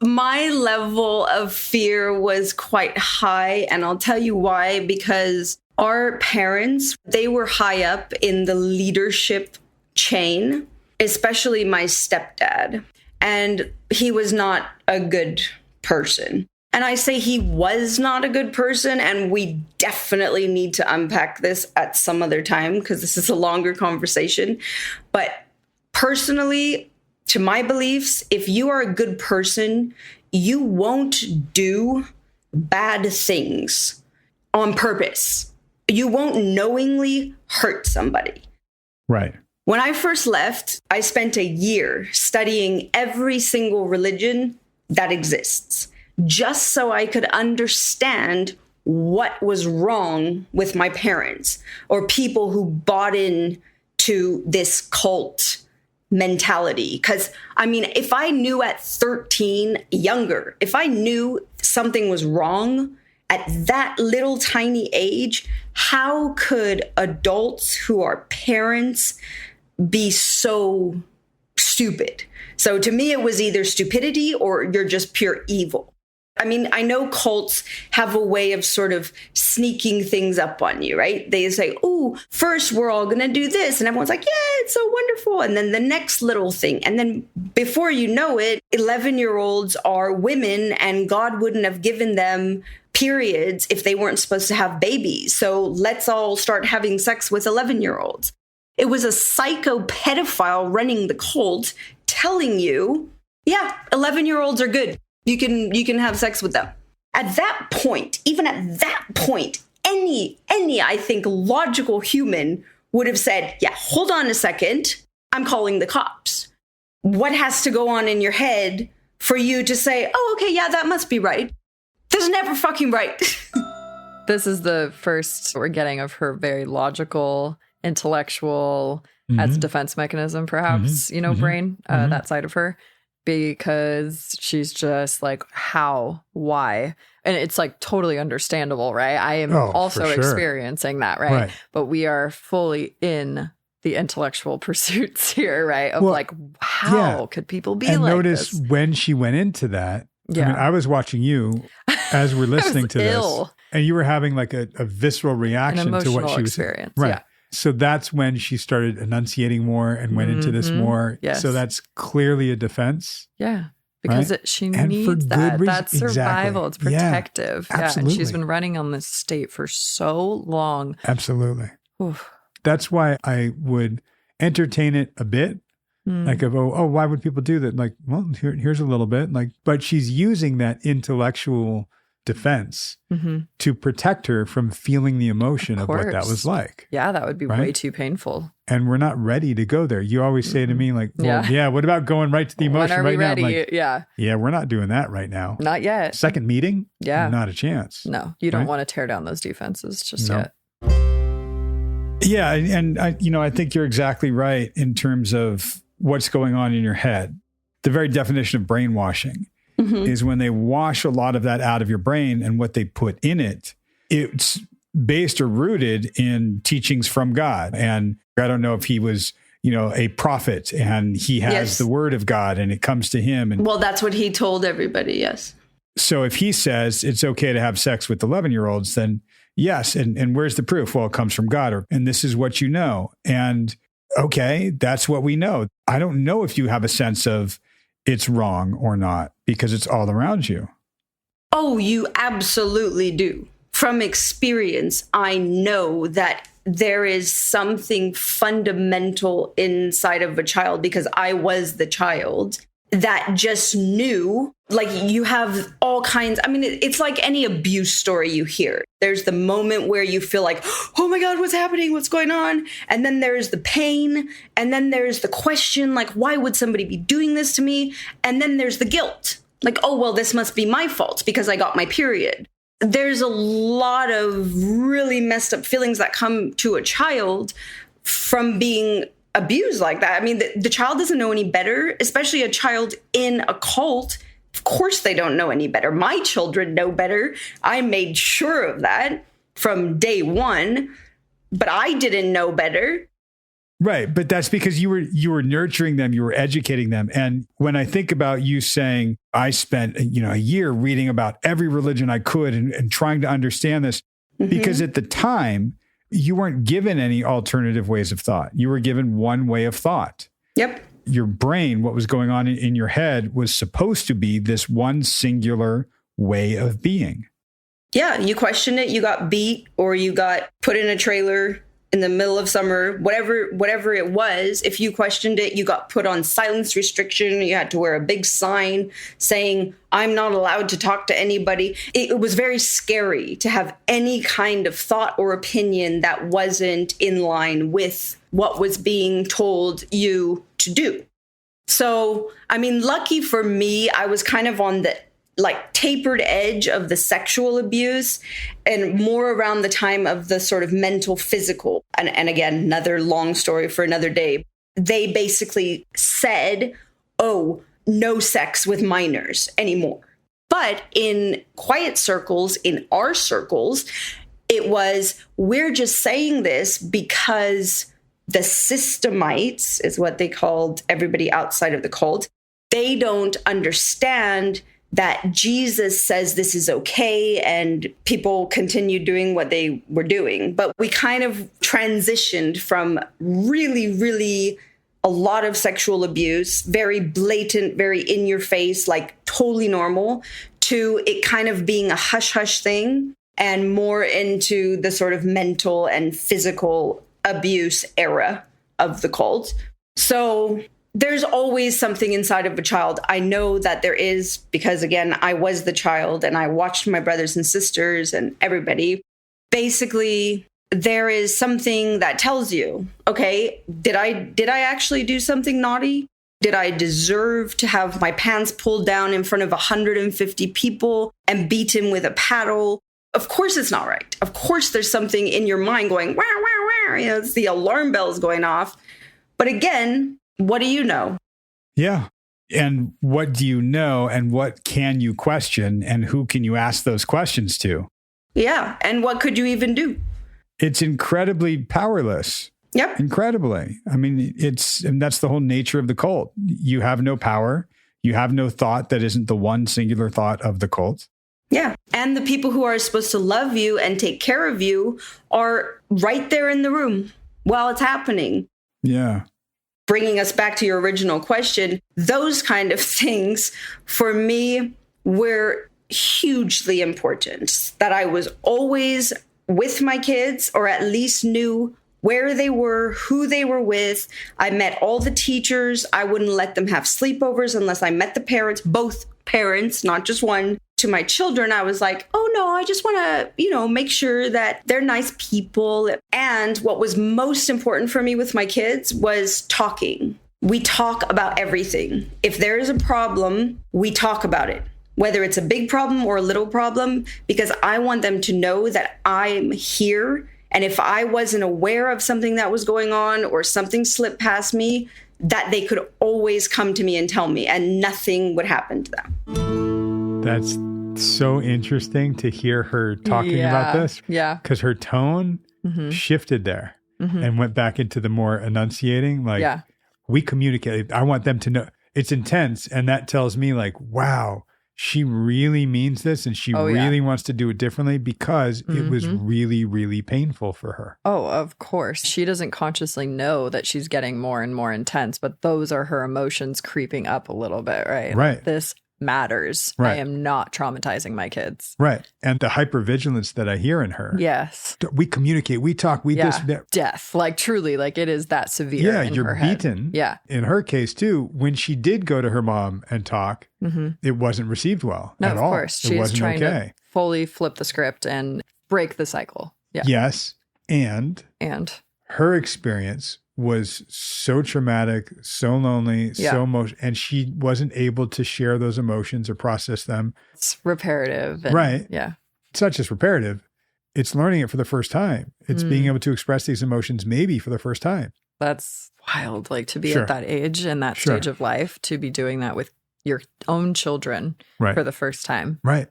My level of fear was quite high. And I'll tell you why, because our parents, they were high up in the leadership chain, especially my stepdad. And he was not a good person. And I say he was not a good person, and we definitely need to unpack this at some other time because this is a longer conversation. But personally, to my beliefs, if you are a good person, you won't do bad things on purpose. You won't knowingly hurt somebody. Right. When I first left, I spent a year studying every single religion that exists, just so I could understand what was wrong with my parents or people who bought in to this cult mentality. Because, I mean, if I knew at 13, younger, if I knew something was wrong at that little tiny age, how could adults who are parents be so stupid? So to me, it was either stupidity or you're just pure evil. I mean, I know cults have a way of sort of sneaking things up on you, right? They say, oh, first we're all going to do this. And everyone's like, yeah, it's so wonderful. And then the next little thing. And then before you know it, 11-year-olds are women and God wouldn't have given them periods if they weren't supposed to have babies. So let's all start having sex with 11-year-olds. It was a psycho pedophile running the cult telling you, yeah, 11-year-olds are good. You can have sex with them. At that point, even at that point, any, I think, logical human would have said, yeah, hold on a second. I'm calling the cops. What has to go on in your head for you to say, oh, okay, yeah, that must be right? This is never fucking right. This is the first we're getting of her very logical, intellectual, as a defense mechanism, perhaps, brain, that side of her. Because she's just like, how, why? And it's like totally understandable, right? I am also experiencing that, right? But we are fully in the intellectual pursuits here, right? Of how could people be like notice this? When she went into that, I mean, I was watching you as we're listening to this, and you were having like a visceral reaction to what she was saying. Right. Yeah. So that's when she started enunciating more and went into this more. Yes. So that's clearly a defense. Yeah. Because she needs that. That's survival. Exactly. It's protective. Yeah. Absolutely. And she's been running on this state for so long. Absolutely. Oof. That's why I would entertain it a bit. Like, why would people do that? Like, well, here's a little bit. Like, but she's using that intellectual defense to protect her from feeling the emotion of what that was like. Yeah, that would be way too painful. And we're not ready to go there. You always say to me like, well, what about going right to the emotion right now? Like, yeah, we're not doing that right now. Not yet. Second meeting? Yeah. Not a chance. No, you don't want to tear down those defenses just yet. Yeah, and I think you're exactly right in terms of what's going on in your head. The very definition of brainwashing is when they wash a lot of that out of your brain, and what they put in it, it's based or rooted in teachings from God. And I don't know if he was, a prophet and he has the word of God and it comes to him. And well, that's what he told everybody. Yes. So if he says it's okay to have sex with 11-year-olds, then yes. And where's the proof? Well, it comes from God, and this is what you know. And okay, that's what we know. I don't know if you have a sense of it's wrong or not, because it's all around you. Oh, you absolutely do. From experience, I know that there is something fundamental inside of a child, because I was the child that just knew, like, you have all kinds. I mean, it's like any abuse story you hear. There's the moment where you feel like, oh my God, what's happening? What's going on? And then there's the pain. And then there's the question, like, why would somebody be doing this to me? And then there's the guilt. Like, oh, well, this must be my fault because I got my period. there's a lot of really messed up feelings that come to a child from being abused like that. I mean, the child doesn't know any better, especially a child in a cult. Of course, they don't know any better. My children know better. I made sure of that from day one, but I didn't know better. Right. But that's because you were nurturing them, you were educating them. And when I think about you saying, I spent, a year reading about every religion I could and trying to understand this, because at the time you weren't given any alternative ways of thought. You were given one way of thought. Yep. Your brain, what was going on in your head was supposed to be this one singular way of being. Yeah. You questioned it, you got beat, or you got put in a trailer in the middle of summer, whatever it was. If you questioned it, you got put on silence restriction. You had to wear a big sign saying, I'm not allowed to talk to anybody. It was very scary to have any kind of thought or opinion that wasn't in line with what was being told you to do. So, I mean, lucky for me, I was kind of on the tapered edge of the sexual abuse and more around the time of the sort of mental, physical. And again, another long story for another day. They basically said, oh, no sex with minors anymore. But in quiet circles, in our circles, it was, we're just saying this because the systemites, is what they called everybody outside of the cult, they don't understand that Jesus says this is okay, and people continue doing what they were doing. But we kind of transitioned from really, really a lot of sexual abuse, very blatant, very in your face, like totally normal, to it kind of being a hush-hush thing and more into the sort of mental and physical abuse era of the cult. So there's always something inside of a child. I know that there is, because again, I was the child and I watched my brothers and sisters and everybody. Basically, there is something that tells you, okay, did I actually do something naughty? Did I deserve to have my pants pulled down in front of 150 people and beat him with a paddle? Of course it's not right. Of course there's something in your mind going, wah, wah, wah. It's the alarm bells going off. But again, what do you know? Yeah. And what do you know, and what can you question, and who can you ask those questions to? Yeah. And what could you even do? It's incredibly powerless. Yep. Incredibly. I mean, and that's the whole nature of the cult. You have no power. You have no thought that isn't the one singular thought of the cult. Yeah. And the people who are supposed to love you and take care of you are right there in the room while it's happening. Yeah. Bringing us back to your original question, those kind of things for me were hugely important, that I was always with my kids, or at least knew where they were, who they were with. I met all the teachers. I wouldn't let them have sleepovers unless I met the parents, both parents, not just one. To my children, I was like, oh no, I just want to, make sure that they're nice people. And what was most important for me with my kids was talking. We talk about everything. If there is a problem, we talk about it, whether it's a big problem or a little problem, because I want them to know that I'm here. And if I wasn't aware of something that was going on or something slipped past me, that they could always come to me and tell me, and nothing would happen to them. That's so interesting to hear her talking about this. Yeah. Because her tone shifted there and went back into the more enunciating. Like, we communicate. I want them to know it's intense. And that tells me, like, wow, she really means this, and she really wants to do it differently because it was really, really painful for her. Oh, of course. She doesn't consciously know that she's getting more and more intense, but those are her emotions creeping up a little bit, right? Right. Like, this matters. Right. I am not traumatizing my kids. Right. And the hypervigilance that I hear in her. Yes. We communicate, we talk, we this, that. Death. Like, truly, like, it is that severe. Yeah, in you're her head. beaten. Yeah. In her case, too, when she did go to her mom and talk, it wasn't received well at all. Of course. It She's wasn't trying okay. to fully flip the script and break the cycle. Yeah. Yes. And her experience was so traumatic, so lonely, so emotional, and she wasn't able to share those emotions or process them. It's reparative. Right. Yeah. it's not just reparative. It's learning it for the first time. It's being able to express these emotions maybe for the first time. That's wild. Like to be at that age and that stage of life, to be doing that with your own children for the first time. Right.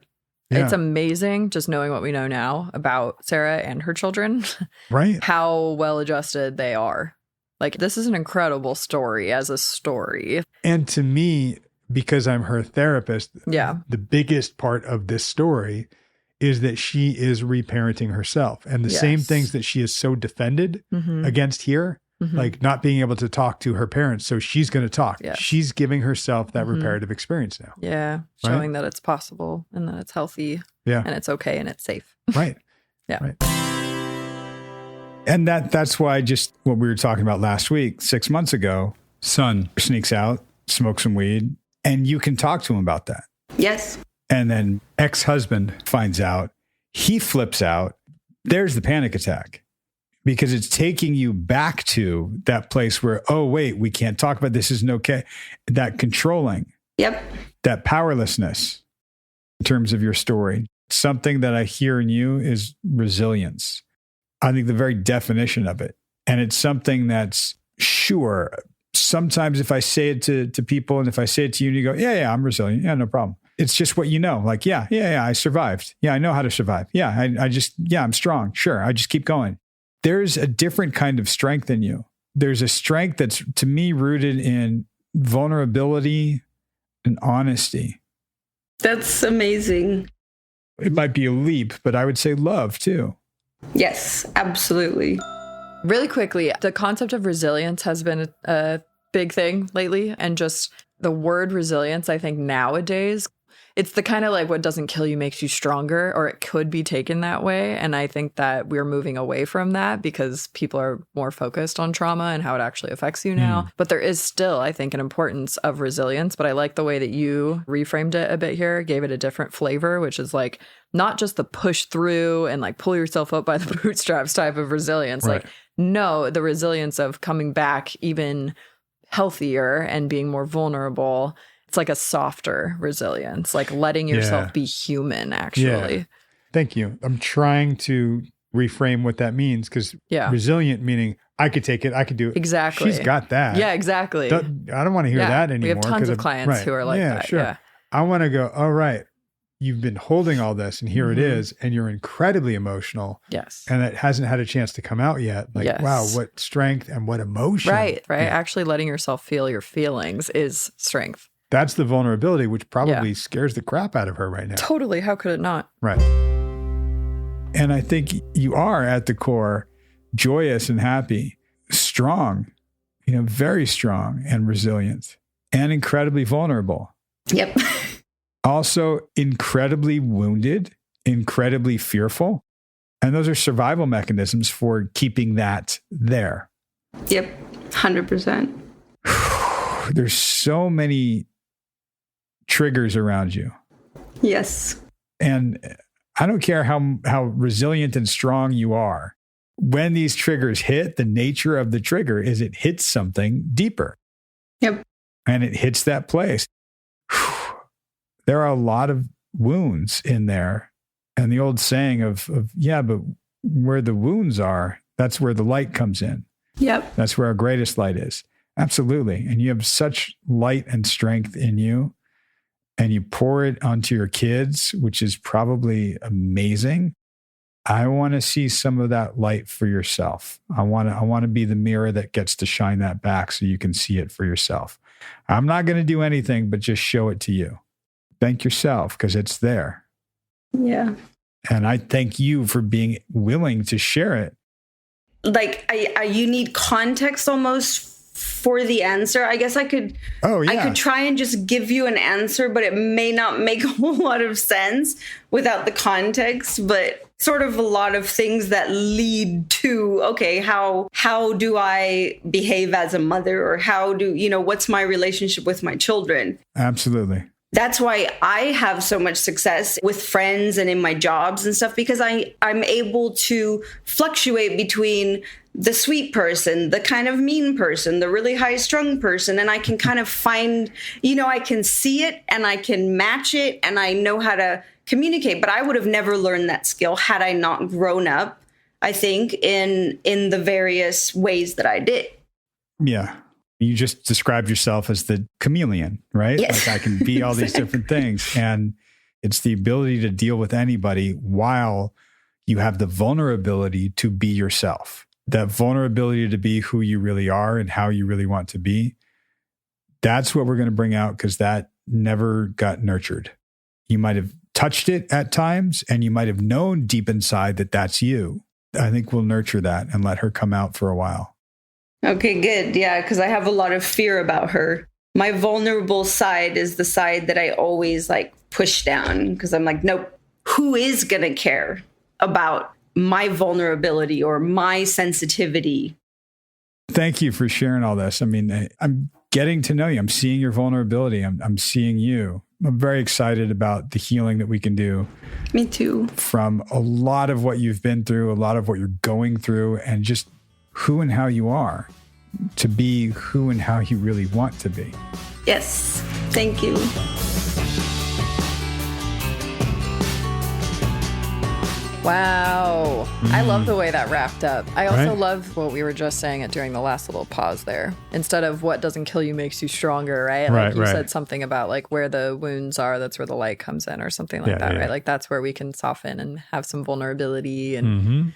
Yeah. It's amazing just knowing what we know now about Sarah and her children. Right. How well adjusted they are. Like, this is an incredible story as a story. And to me, because I'm her therapist, the biggest part of this story is that she is reparenting herself. And the same things that she is so defended against here, like not being able to talk to her parents. So she's going to talk. Yes. She's giving herself that reparative experience now. Yeah. Showing that it's possible and that it's healthy. Yeah. And it's okay and it's safe. Right. Yeah. Right. And that's why just what we were talking about last week, 6 months ago, son sneaks out, smokes some weed, and you can talk to him about that. Yes. And then ex-husband finds out, he flips out. There's the panic attack because it's taking you back to that place where, oh, wait, we can't talk about this. Isn't okay. That controlling. Yep. That powerlessness in terms of your story. Something that I hear in you is resilience. I think the very definition of it. And it's something that's sure. Sometimes if I say it to people and if I say it to you and you go, yeah, I'm resilient. Yeah, no problem. It's just what you know. Like, yeah, I survived. Yeah, I know how to survive. Yeah, I'm strong. Sure, I just keep going. There's a different kind of strength in you. There's a strength that's, to me, rooted in vulnerability and honesty. That's amazing. It might be a leap, but I would say love too. Yes, absolutely. Really quickly, the concept of resilience has been a big thing lately. And just the word resilience, I think nowadays, it's the kind of like what doesn't kill you makes you stronger, or it could be taken that way. And I think that we're moving away from that because people are more focused on trauma and how it actually affects you now. But there is still, I think, an importance of resilience. But I like the way that you reframed it a bit here, gave it a different flavor, which is like not just the push through and like pull yourself up by the bootstraps type of resilience. Right. Like, no, the resilience of coming back even healthier and being more vulnerable. It's like a softer resilience, like letting yourself be human, actually. Yeah. Thank you. I'm trying to reframe what that means because resilient meaning I could take it, I could do it. Exactly. She's got that. Yeah, exactly. I don't want to hear that anymore. We have tons of clients who are like that. Sure. Yeah. I want to go, all right, you've been holding all this and here it is, and you're incredibly emotional. Yes. And it hasn't had a chance to come out yet. Like, wow, what strength and what emotion. Right. Yeah. Actually letting yourself feel your feelings is strength. That's the vulnerability, which probably scares the crap out of her right now. Totally. How could it not? Right. And I think you are at the core joyous and happy, strong, very strong and resilient and incredibly vulnerable. Yep. Also incredibly wounded, incredibly fearful. And those are survival mechanisms for keeping that there. Yep. 100%. There's so many triggers around you. Yes. And I don't care how resilient and strong you are. When these triggers hit, the nature of the trigger is it hits something deeper. Yep. And it hits that place. There are a lot of wounds in there. And the old saying of but where the wounds are, that's where the light comes in. Yep. That's where our greatest light is. Absolutely. And you have such light and strength in you. And you pour it onto your kids, which is probably amazing. I want to see some of that light for yourself. I want to be the mirror that gets to shine that back so you can see it for yourself. I'm not going to do anything but just show it to you. Thank yourself because it's there. Yeah. And I thank you for being willing to share it. Like you need context almost for the answer. I guess I could try and just give you an answer, but it may not make a whole lot of sense without the context, but sort of a lot of things that lead to, okay, how do I behave as a mother, or what's my relationship with my children? Absolutely. That's why I have so much success with friends and in my jobs and stuff, because I'm able to fluctuate between the sweet person, the kind of mean person, the really high strung person. And I can kind of find, I can see it and I can match it, and I know how to communicate. But I would have never learned that skill had I not grown up, I think, in the various ways that I did. Yeah. You just described yourself as the chameleon, right? Yes. Like I can be all these different things. And it's the ability to deal with anybody while you have the vulnerability to be yourself. That vulnerability to be who you really are and how you really want to be. That's what we're going to bring out, because that never got nurtured. You might have touched it at times and you might have known deep inside that that's you. I think we'll nurture that and let her come out for a while. Okay, good. Yeah, because I have a lot of fear about her. My vulnerable side is the side that I always like push down, because I'm like, nope, who is going to care about my vulnerability or my sensitivity? Thank you for sharing all this. I mean, I'm getting to know you. I'm seeing your vulnerability. I'm seeing you. I'm very excited about the healing that we can do. Me too. From a lot of what you've been through, a lot of what you're going through, and just who and how you are, to be who and how you really want to be. Yes. Thank you. Wow. I love the way that wrapped up. I also love what we were just saying it during the last little pause there. Instead of what doesn't kill you makes you stronger, right? Like you said something about like where the wounds are, that's where the light comes in, or something like that, right? Like that's where we can soften and have some vulnerability. And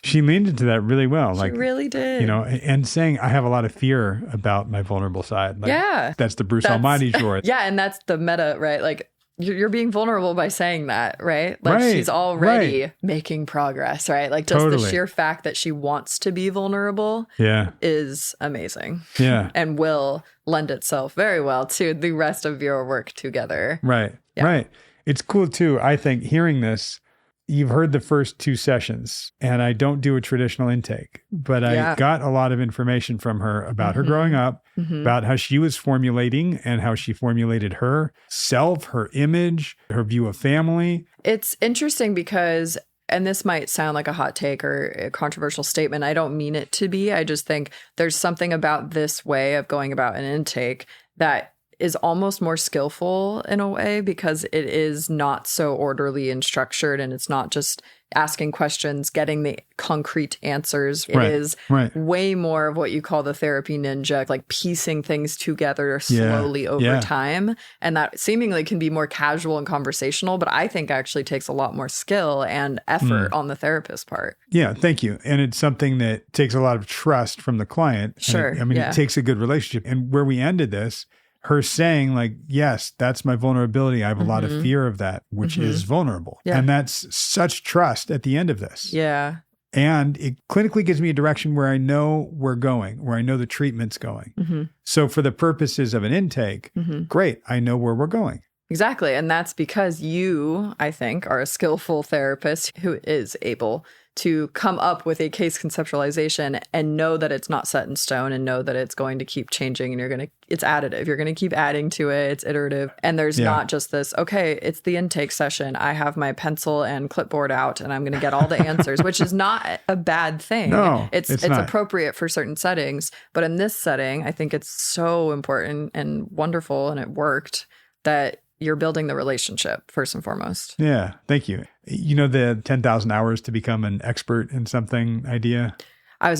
she leaned into that really well. She really did. You know, and saying, I have a lot of fear about my vulnerable side. Like, that's the Bruce Almighty short. Yeah, and that's the meta, right? Like, you're being vulnerable by saying that, right? Like she's already making progress, right? Like just the sheer fact that she wants to be vulnerable is amazing. Yeah. And will lend itself very well to the rest of your work together. Right. Yeah. Right. It's cool too. I think hearing this, you've heard the first 2 sessions, and I don't do a traditional intake, but I got a lot of information from her about her growing up, about how she was formulating and how she formulated her self, her image, her view of family. It's interesting because, and this might sound like a hot take or a controversial statement, I don't mean it to be. I just think there's something about this way of going about an intake that is almost more skillful in a way, because it is not so orderly and structured, and it's not just asking questions, getting the concrete answers. It is way more of what you call the therapy ninja, like piecing things together slowly over time. And that seemingly can be more casual and conversational, but I think actually takes a lot more skill and effort on the therapist's part. Yeah, thank you. And it's something that takes a lot of trust from the client. Sure. It takes a good relationship. And where we ended this, her saying like, yes, that's my vulnerability. I have a lot of fear of that, which is vulnerable. Yeah. And that's such trust at the end of this. Yeah. And it clinically gives me a direction where I know we're going, where I know the treatment's going. So for the purposes of an intake, great, I know where we're going. Exactly. And that's because you, I think, are a skillful therapist who is able to come up with a case conceptualization and know that it's not set in stone, and know that it's going to keep changing, and it's additive. You're going to keep adding to it. It's iterative. And there's not just this, okay, it's the intake session. I have my pencil and clipboard out and I'm going to get all the answers, which is not a bad thing. No, it's appropriate for certain settings. But in this setting, I think it's so important and wonderful, and it worked, that you're building the relationship first and foremost. Yeah. Thank you. You know, the 10,000 hours to become an expert in something idea? I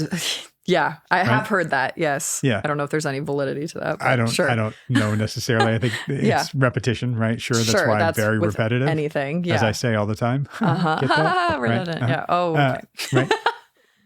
have heard that. Yes. Yeah. I don't know if there's any validity to that. I don't know necessarily. I think it's repetition, right? Sure. That's why I'm very repetitive. Anything. Yeah. As I say all the time. Redundant. Yeah. Oh, okay. Right.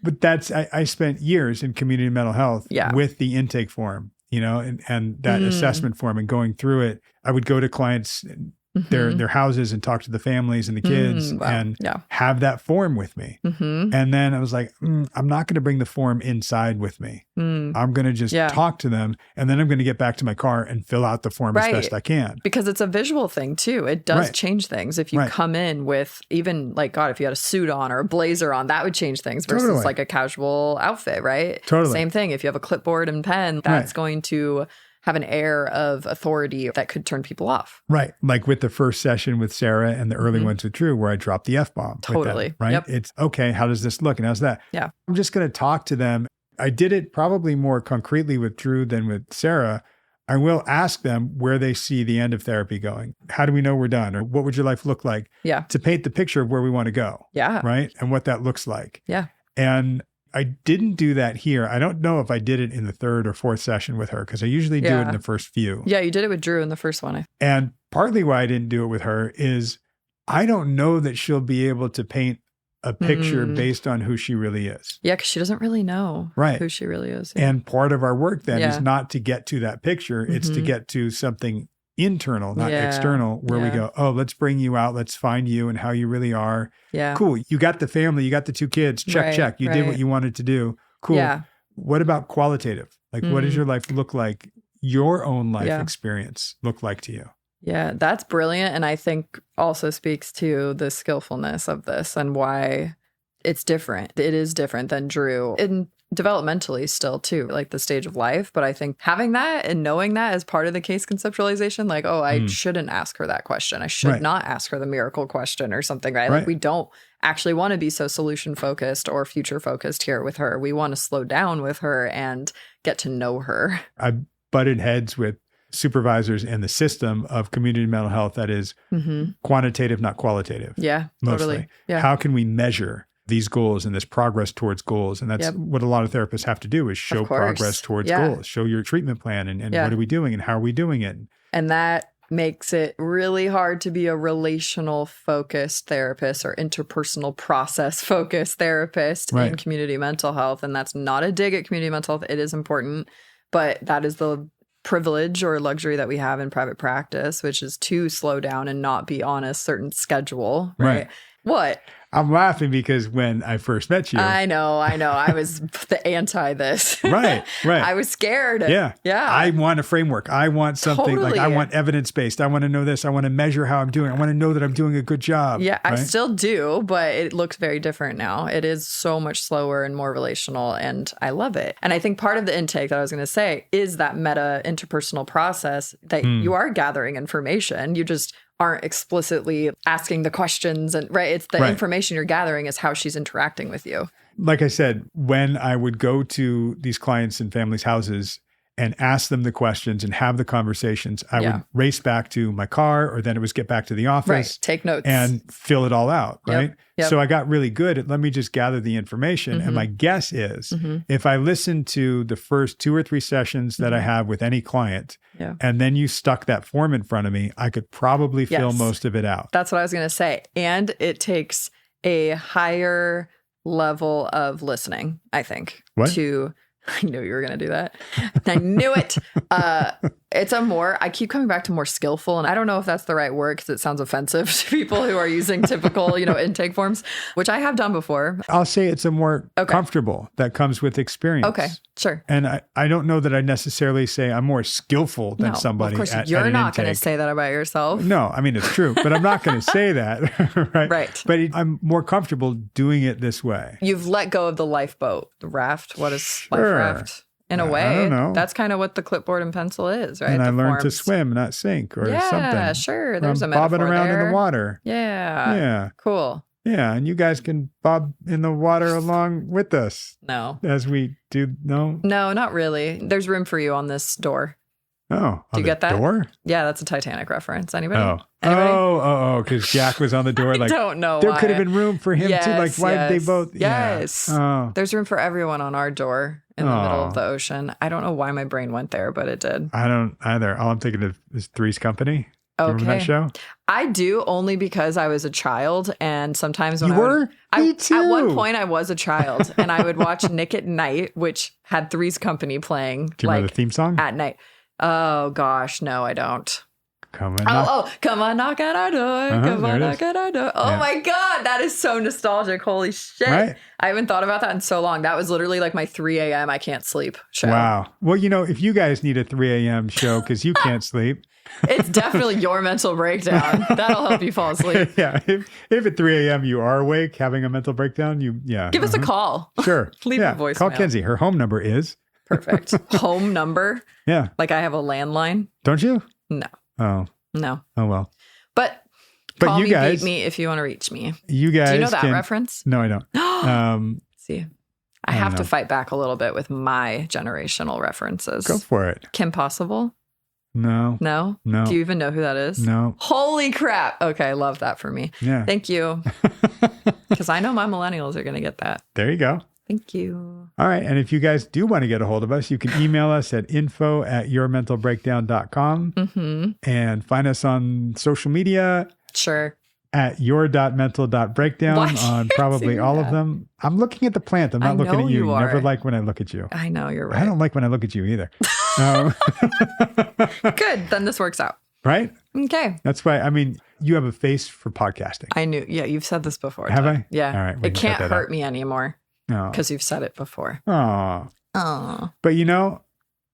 But I spent years in community mental health with the intake form, you know, and that assessment form, and going through it. I would go to clients, their houses, and talk to the families and the kids and have that form with me. And then I was like, I'm not going to bring the form inside with me. I'm going to just talk to them, and then I'm going to get back to my car and fill out the form as best I can. Because it's a visual thing too. It does change things. If you come in with even like, God, if you had a suit on or a blazer on, that would change things versus like a casual outfit, right? Totally. Same thing. If you have a clipboard and pen, that's going to have an air of authority that could turn people off. Right. Like with the first session with Sarah and the early ones with Drew, where I dropped the F-bomb. Totally. Right. Yep. It's okay. How does this look? And how's that? Yeah. I'm just going to talk to them. I did it probably more concretely with Drew than with Sarah, I will ask them where they see the end of therapy going. How do we know we're done? Or what would your life look like? Yeah. To paint the picture of where we want to go. Yeah. Right. And what that looks like. Yeah. And I didn't do that here. I don't know if I did it in the third or fourth session with her because I usually do it in the first few. Yeah, you did it with Drew in the first one. And partly why I didn't do it with her is I don't know that she'll be able to paint a picture based on who she really is. Yeah, because she doesn't really know who she really is. Yeah. And part of our work then is not to get to that picture. It's to get to something internal, not external, where we go, oh, let's bring you out. Let's find you and how you really are. Yeah. Cool. You got the family. You got the 2 kids. Check, check. You did what you wanted to do. Cool. Yeah. What about qualitative? Like, what does your life look like? Your own life experience look like to you? Yeah, that's brilliant. And I think also speaks to the skillfulness of this and why it's different. It is different than Drew. And developmentally still too, like the stage of life. But I think having that and knowing that as part of the case conceptualization, like, oh, I shouldn't ask her that question. I should not ask her the miracle question or something, right? Like we don't actually want to be so solution focused or future focused here with her. We want to slow down with her and get to know her. I butted heads with supervisors in the system of community mental health that is quantitative, not qualitative. Yeah, mostly. Totally. Yeah. How can we measure these goals and this progress towards goals? And that's what a lot of therapists have to do is show progress towards goals, show your treatment plan and what are we doing and how are we doing it? And that makes it really hard to be a relational focused therapist or interpersonal process focused therapist in community mental health. And that's not a dig at community mental health. It is important, but that is the privilege or luxury that we have in private practice, which is to slow down and not be on a certain schedule. Right. What? I'm laughing because when I first met you. I know. I was the anti this. Right. I was scared. Yeah. I want a framework. I want something like I want evidence-based. I want to know this. I want to measure how I'm doing. I want to know that I'm doing a good job. Yeah, right? I still do, but it looks very different now. It is so much slower and more relational, and I love it. And I think part of the intake that I was going to say is that meta interpersonal process that you are gathering information. You just aren't explicitly asking the questions and it's the information you're gathering is how she's interacting with you. Like I said, when I would go to these clients and families' houses and ask them the questions and have the conversations, I would race back to my car or then it was get back to the office. Take notes. And fill it all out, right? Yep. So I got really good at let me just gather the information. And my guess is if I listen to the first 2 or 3 sessions that I have with any client and then you stuck that form in front of me, I could probably fill most of it out. That's what I was going to say. And it takes a higher level of listening, I think, I knew you were going to do that. I knew it. It's I keep coming back to more skillful. And I don't know if that's the right word because it sounds offensive to people who are using typical, intake forms, which I have done before. I'll say it's a more comfortable that comes with experience. Okay, sure. And I don't know that I necessarily say I'm more skillful than somebody. Of course, you're not going to say that about yourself. No, I mean, it's true, but I'm not going to say that. Right. Right. But I'm more comfortable doing it this way. You've let go of the lifeboat, the raft. What is life raft? In a way, I don't know. That's kind of what the clipboard and pencil is, right? And I learned to swim, not sink or something. Yeah, sure. There's a metaphor bobbing around there. in the water. Yeah. Yeah. Cool. Yeah, and you guys can bob in the water along with us. No. As we do, no? No, not really. There's room for you on this door. Oh, do you get that? Door? Yeah, that's a Titanic reference. Anybody? Oh. Anybody? Oh, because Jack was on the door. Like, I don't know. There could have been room for him too. Like, why did they both? Yes. Yeah. Oh. There's room for everyone on our door in the middle of the ocean. I don't know why my brain went there, but it did. I don't either. All I'm thinking of is Three's Company. Okay. Remember that show? I do, only because I was a child, and sometimes when Me too. At one point, I was a child, and I would watch Nick at Night, which had Three's Company playing. Do you remember the theme song? At night. Oh gosh, no, I don't. Come on, come on, knock at our door. Come on, knock at our door. Oh my God, that is so nostalgic. Holy shit. Right? I haven't thought about that in so long. That was literally like my 3 a.m. I can't sleep show. Wow. Well, if you guys need a 3 a.m. show because you can't sleep. It's definitely your mental breakdown. That'll help you fall asleep. Yeah. If at 3 a.m. you are awake having a mental breakdown, give us a call. Sure. Leave a voicemail. Call Kenzie. Her home number is. Perfect. Home number? Yeah. Like I have a landline? Don't you? No. Oh. No. Oh, well. But call me, beat me if you want to reach me. You guys. Do you know that reference? No, I don't. See, I have to fight back a little bit with my generational references. Go for it. Kim Possible? No. No? No. Do you even know who that is? No. Holy crap. Okay, love that for me. Yeah. Thank you. Because I know my millennials are going to get that. There you go. Thank you. All right. And if you guys do want to get a hold of us, you can email us at info@yourmentalbreakdown.com and find us on social media. Sure. At your.mental.breakdown on probably all of them. I'm looking at the plant. I'm not looking at you. You never like when I look at you. I know, you're right. I don't like when I look at you either. Good. Then this works out. Right? Okay. That's why, I mean, you have a face for podcasting. I knew. Yeah, you've said this before. Have I? Yeah. All right. It can't hurt me anymore because you've said it before. Oh. But you know,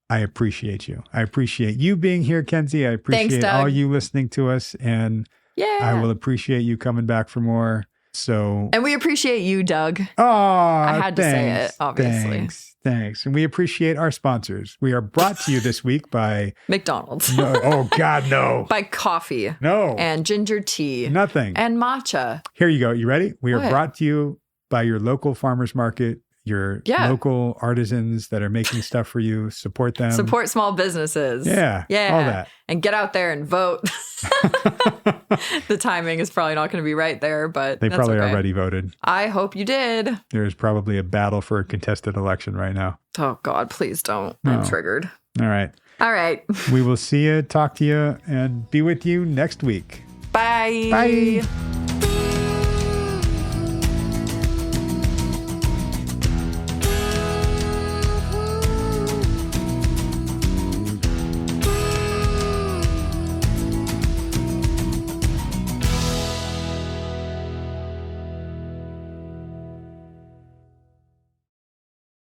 I appreciate you. I appreciate you being here, Kenzie. I appreciate all you listening to us. And I will appreciate you coming back for more. So, and we appreciate you, Doug. Oh, I had to say it, obviously. Thanks. And we appreciate our sponsors. We are brought to you this week by McDonald's. No, oh God, no. By coffee. No. And ginger tea. Nothing. And matcha. Here you go. You ready? We are brought to you by your local farmers market. Your local artisans that are making stuff for you. Support them. Support small businesses. Yeah. All that. And get out there and vote. The timing is probably not going to be right there, but they probably already voted. I hope you did. There's probably a battle for a contested election right now. Oh God, please don't. I'm triggered. All right. We will see you, talk to you, and be with you next week. Bye. Bye.